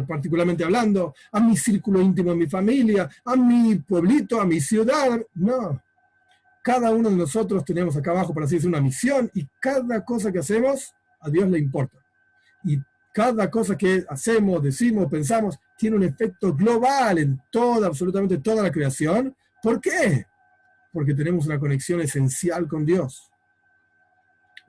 particularmente hablando, a mi círculo íntimo, a mi familia, a mi pueblito, a mi ciudad, no. Cada uno de nosotros tenemos acá abajo, por así decir, una misión, y cada cosa que hacemos a Dios le importa. Y cada cosa que hacemos, decimos, pensamos, tiene un efecto global en toda, absolutamente toda la creación. ¿Por qué? Porque tenemos una conexión esencial con Dios.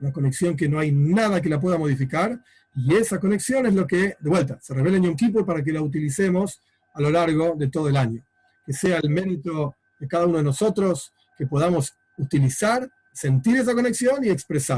Una conexión que no hay nada que la pueda modificar, y esa conexión es lo que, de vuelta, se revela en Yom Kippur para que la utilicemos a lo largo de todo el año. Que sea el mérito de cada uno de nosotros, que podamos utilizar, sentir esa conexión y expresar.